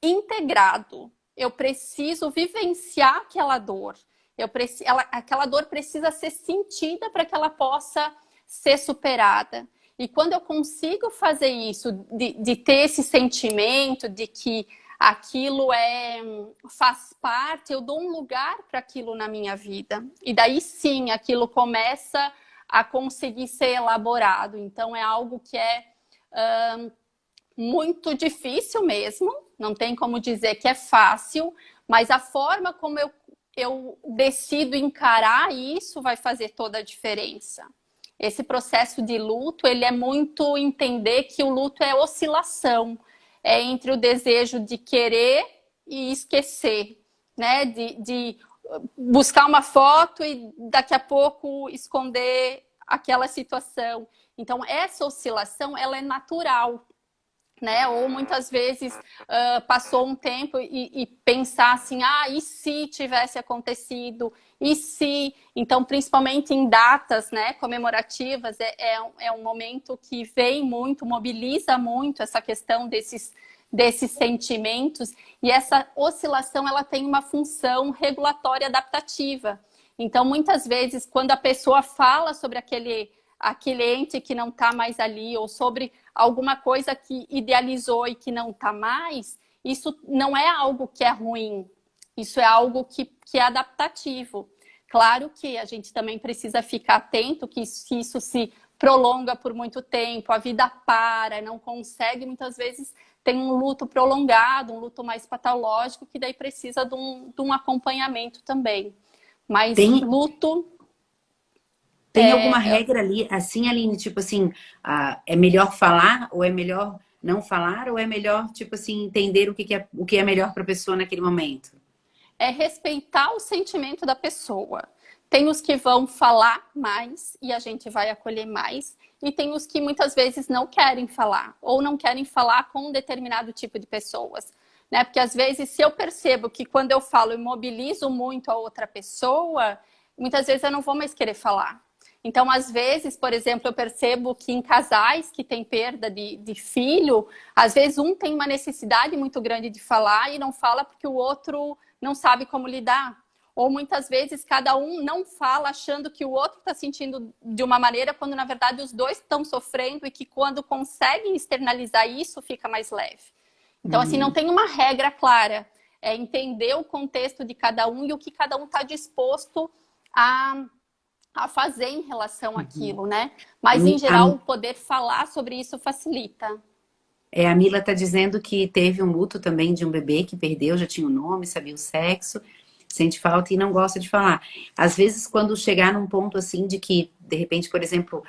integrado. Eu preciso vivenciar aquela dor. Aquela dor precisa ser sentida para que ela possa ser superada. E quando eu consigo fazer isso, de ter esse sentimento de que aquilo faz parte, eu dou um lugar para aquilo na minha vida. E daí sim, aquilo começa a conseguir ser elaborado. Então, é algo que é muito difícil mesmo, não tem como dizer que é fácil, mas a forma como eu decido encarar isso vai fazer toda a diferença. Esse processo de luto, ele é muito entender que o luto é oscilação, é entre o desejo de querer e esquecer, né? De buscar uma foto e daqui a pouco esconder aquela situação. Então, essa oscilação, ela é natural, né? Ou muitas vezes passou um tempo e pensar assim, e se tivesse acontecido? E se? Então, principalmente em datas, né, comemorativas, é um momento que vem muito, mobiliza muito essa questão desses sentimentos, e essa oscilação, ela tem uma função regulatória adaptativa. Então, muitas vezes, quando a pessoa fala sobre aquele ente que não está mais ali, ou sobre alguma coisa que idealizou e que não está mais, isso não é algo que é ruim, isso é algo que é adaptativo. Claro que a gente também precisa ficar atento que se isso se prolonga por muito tempo, a vida para, não consegue, muitas vezes tem um luto prolongado, um luto mais patológico, que daí precisa de um acompanhamento também. Mas Tem, luto tem alguma regra ali, assim, Aline, tipo assim, é melhor falar ou é melhor não falar ou é melhor, tipo assim, entender o que é melhor para a pessoa naquele momento? é respeitar o sentimento da pessoa. Tem os que vão falar mais e a gente vai acolher mais, e tem os que muitas vezes não querem falar, ou não querem falar com um determinado tipo de pessoas. Né? Porque às vezes, se eu percebo que quando eu falo, eu mobilizo muito a outra pessoa, muitas vezes eu não vou mais querer falar. Então, às vezes, por exemplo, eu percebo que em casais que têm perda de filho, às vezes um tem uma necessidade muito grande de falar e não fala porque o outro não sabe como lidar. Ou muitas vezes cada um não fala achando que o outro está sentindo de uma maneira, quando na verdade os dois estão sofrendo, e que quando conseguem externalizar isso, fica mais leve. Então, assim, não tem uma regra clara. É entender o contexto de cada um e o que cada um está disposto a fazer em relação àquilo, né? Mas, em geral, o poder falar sobre isso facilita. A Mila está dizendo que teve um luto também de um bebê que perdeu, já tinha o nome, sabia o sexo, sente falta e não gosta de falar. Às vezes, quando chegar num ponto assim de que, de repente, por exemplo,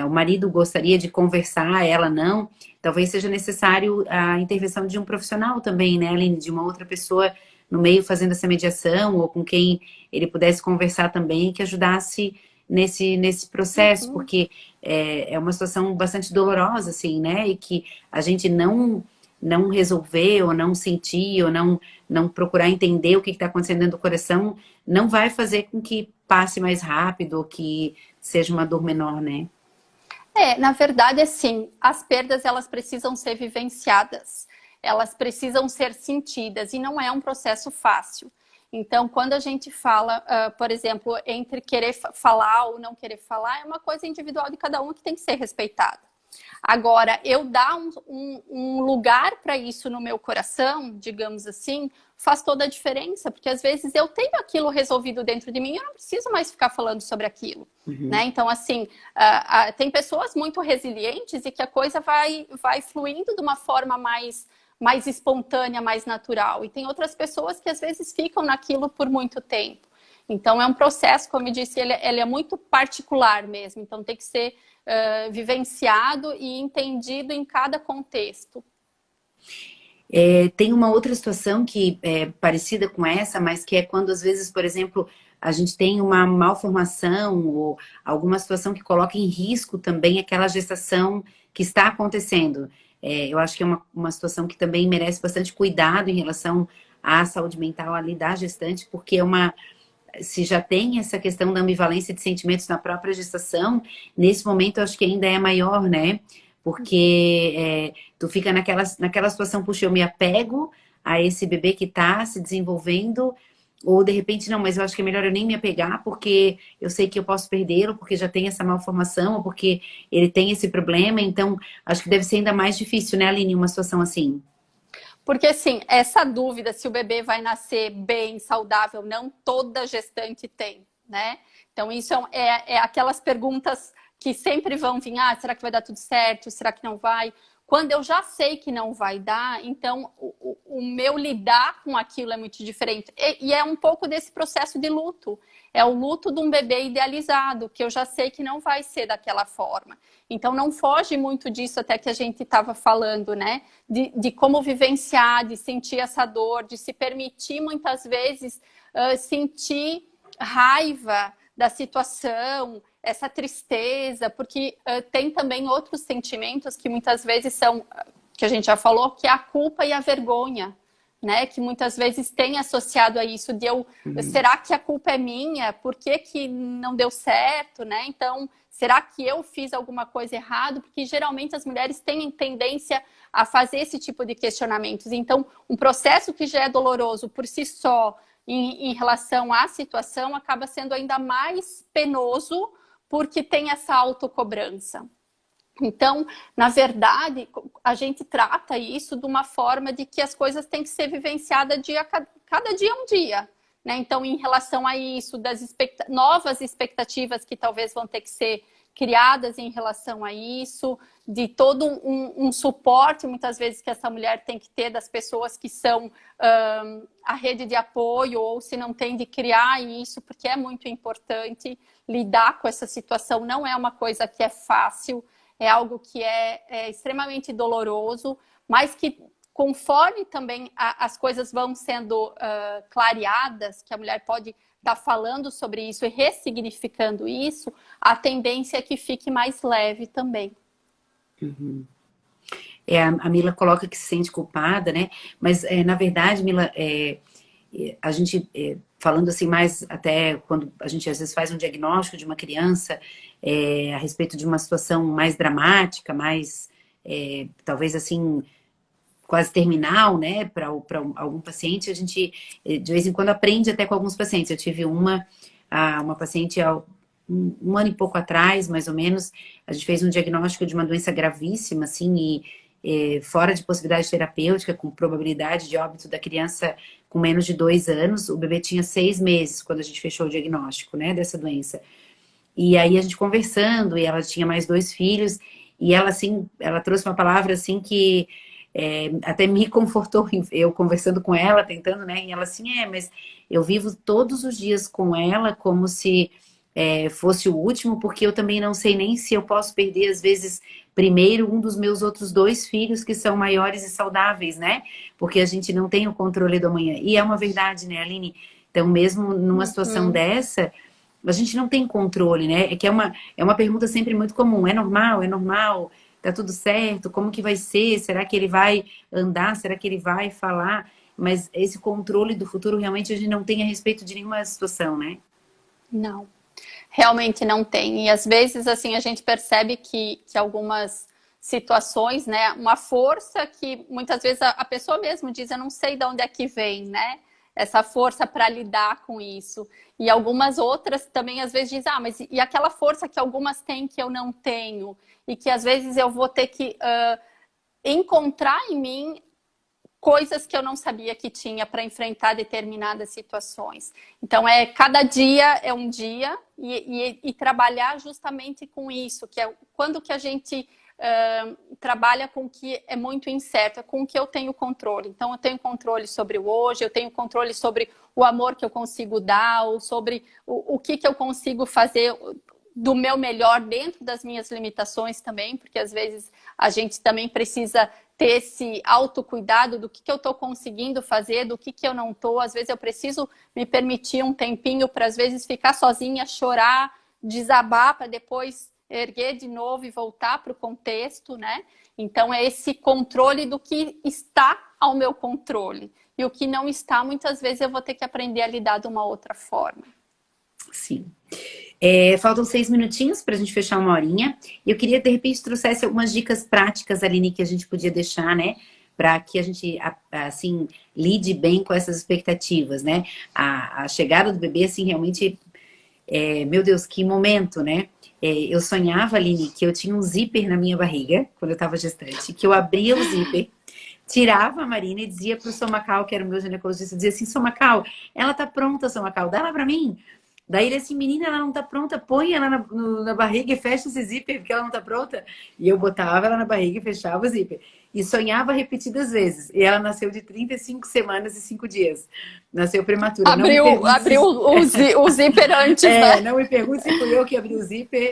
o marido gostaria de conversar, ela não, talvez seja necessário a intervenção de um profissional também, né, Aline? De uma outra pessoa no meio fazendo essa mediação, ou com quem ele pudesse conversar também, que ajudasse nesse processo, porque é uma situação bastante dolorosa, assim, né? E que a gente não resolver, ou não sentir, ou não procurar entender o que está acontecendo dentro do coração, não vai fazer com que passe mais rápido, ou que seja uma dor menor, né? Na verdade, assim, as perdas, elas precisam ser vivenciadas, elas precisam ser sentidas, e não é um processo fácil. Então, quando a gente fala, por exemplo, entre querer falar ou não querer falar, é uma coisa individual de cada um que tem que ser respeitada. Agora, eu dar um lugar para isso no meu coração, digamos assim, faz toda a diferença, porque às vezes eu tenho aquilo resolvido dentro de mim e eu não preciso mais ficar falando sobre aquilo. Né? Então, assim, tem pessoas muito resilientes e que a coisa vai fluindo de uma forma mais espontânea, mais natural. E tem outras pessoas que às vezes ficam naquilo por muito tempo. Então, é um processo, como eu disse, ele é muito particular mesmo. Então, tem que ser vivenciado e entendido em cada contexto. Tem uma outra situação que é parecida com essa, mas que é quando, às vezes, por exemplo, a gente tem uma malformação ou alguma situação que coloca em risco também aquela gestação que está acontecendo. Eu acho que é uma situação que também merece bastante cuidado em relação à saúde mental ali da gestante, porque se já tem essa questão da ambivalência de sentimentos na própria gestação, nesse momento eu acho que ainda é maior, né? Porque tu fica naquela situação, puxa, eu me apego a esse bebê que tá se desenvolvendo, ou de repente, não, mas eu acho que é melhor eu nem me apegar, porque eu sei que eu posso perdê-lo, porque já tem essa malformação, ou porque ele tem esse problema, então acho que deve ser ainda mais difícil, né, Aline, uma situação assim. Porque, assim, essa dúvida se o bebê vai nascer bem, saudável, não toda gestante tem, né? Então, isso é aquelas perguntas que sempre vão vir, será que vai dar tudo certo? Será que não vai? Quando eu já sei que não vai dar, então o meu lidar com aquilo é muito diferente. E é um pouco desse processo de luto. É o luto de um bebê idealizado, que eu já sei que não vai ser daquela forma. Então não foge muito disso até que a gente estava falando, né? De como vivenciar, de sentir essa dor, de se permitir muitas vezes sentir raiva da situação, essa tristeza, porque tem também outros sentimentos que muitas vezes são, que a gente já falou, que é a culpa e a vergonha, né? Que muitas vezes tem associado a isso de será que a culpa é minha? Por que que não deu certo, né? Então, será que eu fiz alguma coisa errada? Porque geralmente as mulheres têm tendência a fazer esse tipo de questionamentos. Então, um processo que já é doloroso por si só, em relação à situação, acaba sendo ainda mais penoso porque tem essa autocobrança. Então, na verdade, a gente trata isso de uma forma de que as coisas têm que ser vivenciadas cada dia é um dia. né? Então, em relação a isso, das novas expectativas que talvez vão ter que ser criadas em relação a isso, de todo um suporte, muitas vezes, que essa mulher tem que ter das pessoas que são a rede de apoio, ou se não tem, de criar isso, porque é muito importante lidar com essa situação. Não é uma coisa que é fácil, é algo que é extremamente doloroso, mas que conforme também as coisas vão sendo clareadas, que a mulher pode estar falando sobre isso e ressignificando isso, a tendência é que fique mais leve também. Uhum. A Mila coloca que se sente culpada, né? Mas, na verdade, Mila, a gente, falando assim mais até quando a gente às vezes faz um diagnóstico de uma criança a respeito de uma situação mais dramática, mais, talvez assim, quase terminal, né, para algum paciente, a gente de vez em quando aprende até com alguns pacientes. Eu tive uma paciente há um ano e pouco atrás, mais ou menos, a gente fez um diagnóstico de uma doença gravíssima, assim, e fora de possibilidade terapêutica, com probabilidade de óbito da criança com menos de 2 anos. O bebê tinha 6 meses quando a gente fechou o diagnóstico, né, dessa doença. E aí a gente conversando, e ela tinha mais 2 filhos, e ela, assim, ela trouxe uma palavra, assim, que até me confortou, eu conversando com ela, tentando, né? E ela assim, mas eu vivo todos os dias com ela como se fosse o último, porque eu também não sei nem se eu posso perder, às vezes, primeiro um dos meus outros 2 filhos, que são maiores e saudáveis, né? Porque a gente não tem o controle do amanhã. E é uma verdade, né, Aline? Então, mesmo numa situação dessa, a gente não tem controle, né? Que é uma pergunta sempre muito comum. É normal? É normal? Tá tudo certo? Como que vai ser? Será que ele vai andar? Será que ele vai falar? Mas esse controle do futuro realmente a gente não tem a respeito de nenhuma situação, né? Não, realmente não tem. E às vezes, assim, a gente percebe que algumas situações, né, uma força que muitas vezes a pessoa mesmo diz, eu não sei de onde é que vem, né? Essa força para lidar com isso. E algumas outras também às vezes dizem, mas e aquela força que algumas têm que eu não tenho? E que às vezes eu vou ter que encontrar em mim coisas que eu não sabia que tinha para enfrentar determinadas situações. Então, cada dia é um dia e trabalhar justamente com isso, que é quando que a gente trabalha com o que é muito incerto, é com o que eu tenho controle. Então, eu tenho controle sobre o hoje, eu tenho controle sobre o amor que eu consigo dar, ou sobre o que eu consigo fazer do meu melhor dentro das minhas limitações também, porque às vezes a gente também precisa ter esse autocuidado do que eu estou conseguindo fazer, do que eu não estou. Às vezes eu preciso me permitir um tempinho para às vezes ficar sozinha, chorar, desabar, para depois erguer de novo e voltar para o contexto, né? Então é esse controle do que está ao meu controle. E o que não está, muitas vezes eu vou ter que aprender a lidar de uma outra forma. Sim. Faltam 6 minutinhos para a gente fechar uma horinha. E eu queria, de repente, trouxesse algumas dicas práticas, Aline, que a gente podia deixar, né? Para que a gente, assim, lide bem com essas expectativas, né? A chegada do bebê, assim, realmente, meu Deus, que momento, né? Eu sonhava, Aline, que eu tinha um zíper na minha barriga, quando eu estava gestante, que eu abria o zíper, tirava a Marina e dizia para o Somacal, que era o meu ginecologista, dizia assim, Somacal, ela tá pronta, Somacal, dá ela para mim. Daí ele assim, menina, ela não tá pronta, põe ela na barriga e fecha esse zíper, porque ela não tá pronta. E eu botava ela na barriga e fechava o zíper. E sonhava repetidas vezes. E ela nasceu de 35 semanas e 5 dias. Nasceu prematura. Abriu o zíper antes, né? Não me pergunte se fui eu que abri o zíper,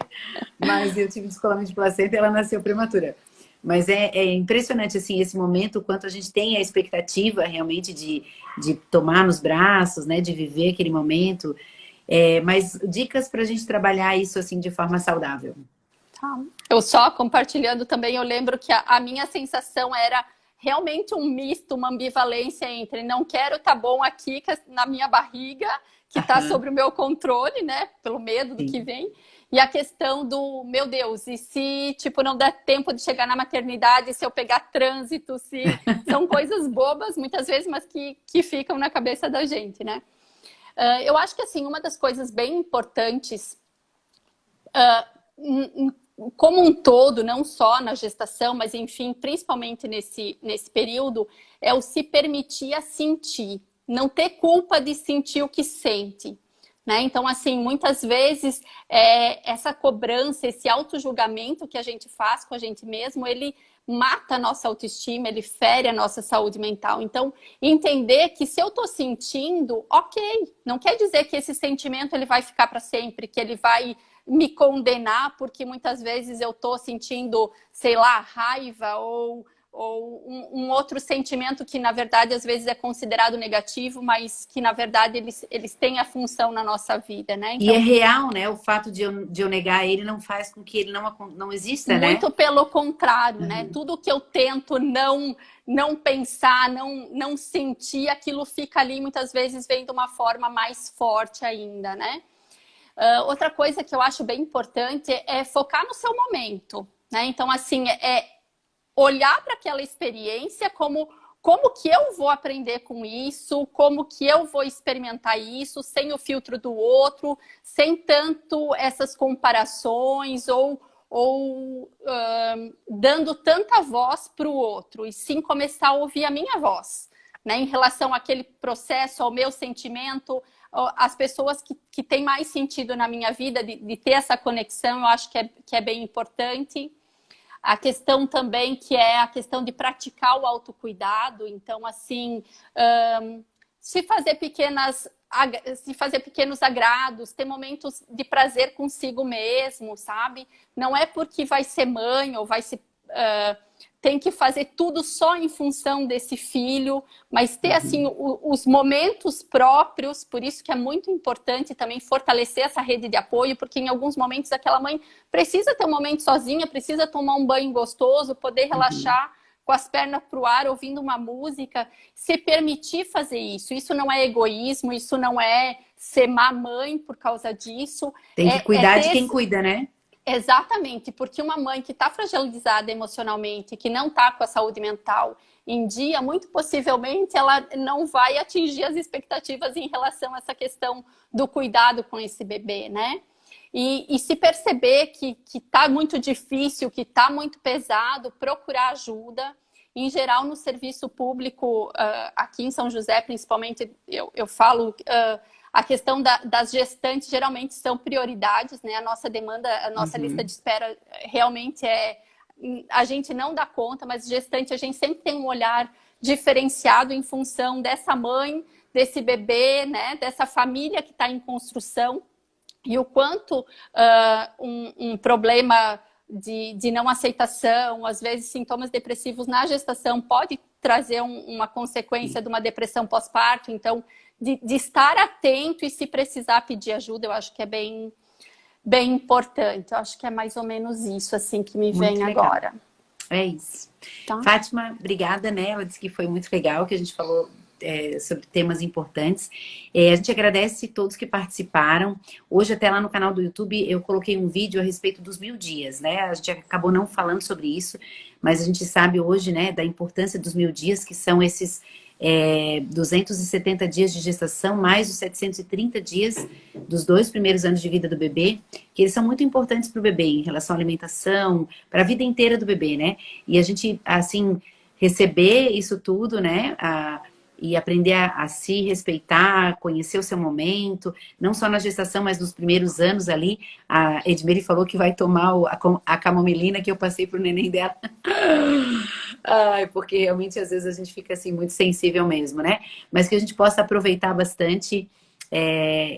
mas eu tive descolamento de placenta e ela nasceu prematura. Mas é impressionante, assim, esse momento, o quanto a gente tem a expectativa realmente de tomar nos braços, né? De viver aquele momento. Mas dicas para a gente trabalhar isso assim de forma saudável. Tá. Eu só compartilhando também, eu lembro que a minha sensação era realmente um misto, uma ambivalência entre não quero tá bom aqui na minha barriga, que tá sob o meu controle, né? Pelo medo do que vem. E a questão do, meu Deus, e se tipo não der tempo de chegar na maternidade, se eu pegar trânsito, se são coisas bobas muitas vezes, mas que ficam na cabeça da gente, né? Eu acho que, assim, uma das coisas bem importantes, como um todo, não só na gestação, mas, enfim, principalmente nesse período, é o se permitir a sentir. não ter culpa de sentir o que sente. Né? Então, assim, muitas vezes essa cobrança, esse auto-julgamento que a gente faz com a gente mesmo, ele mata a nossa autoestima, ele fere a nossa saúde mental. Então, entender que se eu tô sentindo, ok, não quer dizer que esse sentimento ele vai ficar para sempre, que ele vai me condenar, porque muitas vezes eu tô sentindo, sei lá, raiva ou um outro sentimento que, na verdade, às vezes é considerado negativo, mas que, na verdade, eles têm a função na nossa vida, né? Então, e é real, né? O fato de eu negar ele não faz com que ele não exista, né? Muito pelo contrário, né? Tudo que eu tento não pensar, não sentir, aquilo fica ali, muitas vezes, vem de uma forma mais forte ainda, né? Outra coisa que eu acho bem importante é focar no seu momento, né? Então, assim, olhar para aquela experiência como que eu vou aprender com isso, como que eu vou experimentar isso, sem o filtro do outro, sem tanto essas comparações ou dando tanta voz para o outro, e sim começar a ouvir a minha voz, né? Em relação àquele processo, ao meu sentimento, as pessoas que têm mais sentido na minha vida, de ter essa conexão, eu acho que é bem importante. A questão também que é a questão de praticar o autocuidado. Então, assim, se fazer pequenos agrados, ter momentos de prazer consigo mesmo, sabe? Não é porque vai ser mãe ou tem que fazer tudo só em função desse filho, mas ter, assim, os momentos próprios. Por isso que é muito importante também fortalecer essa rede de apoio, porque em alguns momentos aquela mãe precisa ter um momento sozinha, precisa tomar um banho gostoso, poder relaxar com as pernas para o ar, ouvindo uma música, se permitir fazer isso. Isso não é egoísmo, isso não é ser má mãe por causa disso. Tem que cuidar de quem cuida, né? Exatamente, porque uma mãe que está fragilizada emocionalmente, que não está com a saúde mental em dia, muito possivelmente ela não vai atingir as expectativas em relação a essa questão do cuidado com esse bebê, né? E se perceber que está muito difícil, que está muito pesado, procurar ajuda. Em geral, no serviço público, aqui em São José, principalmente, eu falo... A questão das gestantes geralmente são prioridades, né? A nossa demanda, a nossa lista de espera realmente a gente não dá conta, mas gestante a gente sempre tem um olhar diferenciado em função dessa mãe, desse bebê, né? Dessa família que está em construção, e o quanto um problema de não aceitação, às vezes sintomas depressivos na gestação pode trazer uma consequência de uma depressão pós-parto. Então, de estar atento e, se precisar, pedir ajuda, eu acho que é bem importante. Eu acho que é mais ou menos isso, assim, que me vem agora. É isso. Tá? Fátima, obrigada, né? Ela disse que foi muito legal, que a gente falou sobre temas importantes. A gente agradece todos que participaram. Hoje, até lá no canal do YouTube, eu coloquei um vídeo a respeito dos 1000 dias, né? A gente acabou não falando sobre isso, mas a gente sabe hoje, né, da importância dos 1000 dias, que são esses 270 dias de gestação, mais os 730 dias dos 2 primeiros anos de vida do bebê, que eles são muito importantes para o bebê, em relação à alimentação, para a vida inteira do bebê, né? E a gente, assim, receber isso tudo, né? E aprender a se respeitar, conhecer o seu momento, não só na gestação, mas nos primeiros anos ali. A Edmere falou que vai tomar a camomilina que eu passei pro neném dela. Ai, porque realmente às vezes a gente fica assim muito sensível mesmo, né? Mas que a gente possa aproveitar bastante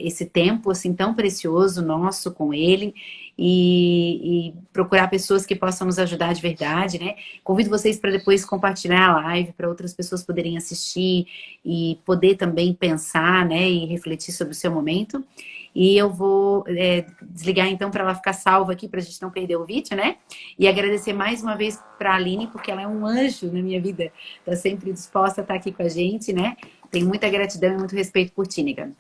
esse tempo assim tão precioso nosso com ele e procurar pessoas que possam nos ajudar de verdade, né? Convido vocês para depois compartilhar a live para outras pessoas poderem assistir e poder também pensar, né? E refletir sobre o seu momento. E eu vou desligar então para ela ficar salva aqui, para a gente não perder o vídeo, né? E agradecer mais uma vez para a Aline, porque ela é um anjo na minha vida. Está sempre disposta a estar aqui com a gente, né? Tenho muita gratidão e muito respeito por ti, nega.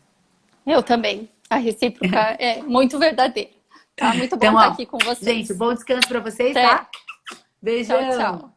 Eu também. A recíproca é muito verdadeira. Tá? Muito bom Então, estar aqui com vocês. Gente, bom descanso para vocês, tá? Beijão. Tchau, tchau.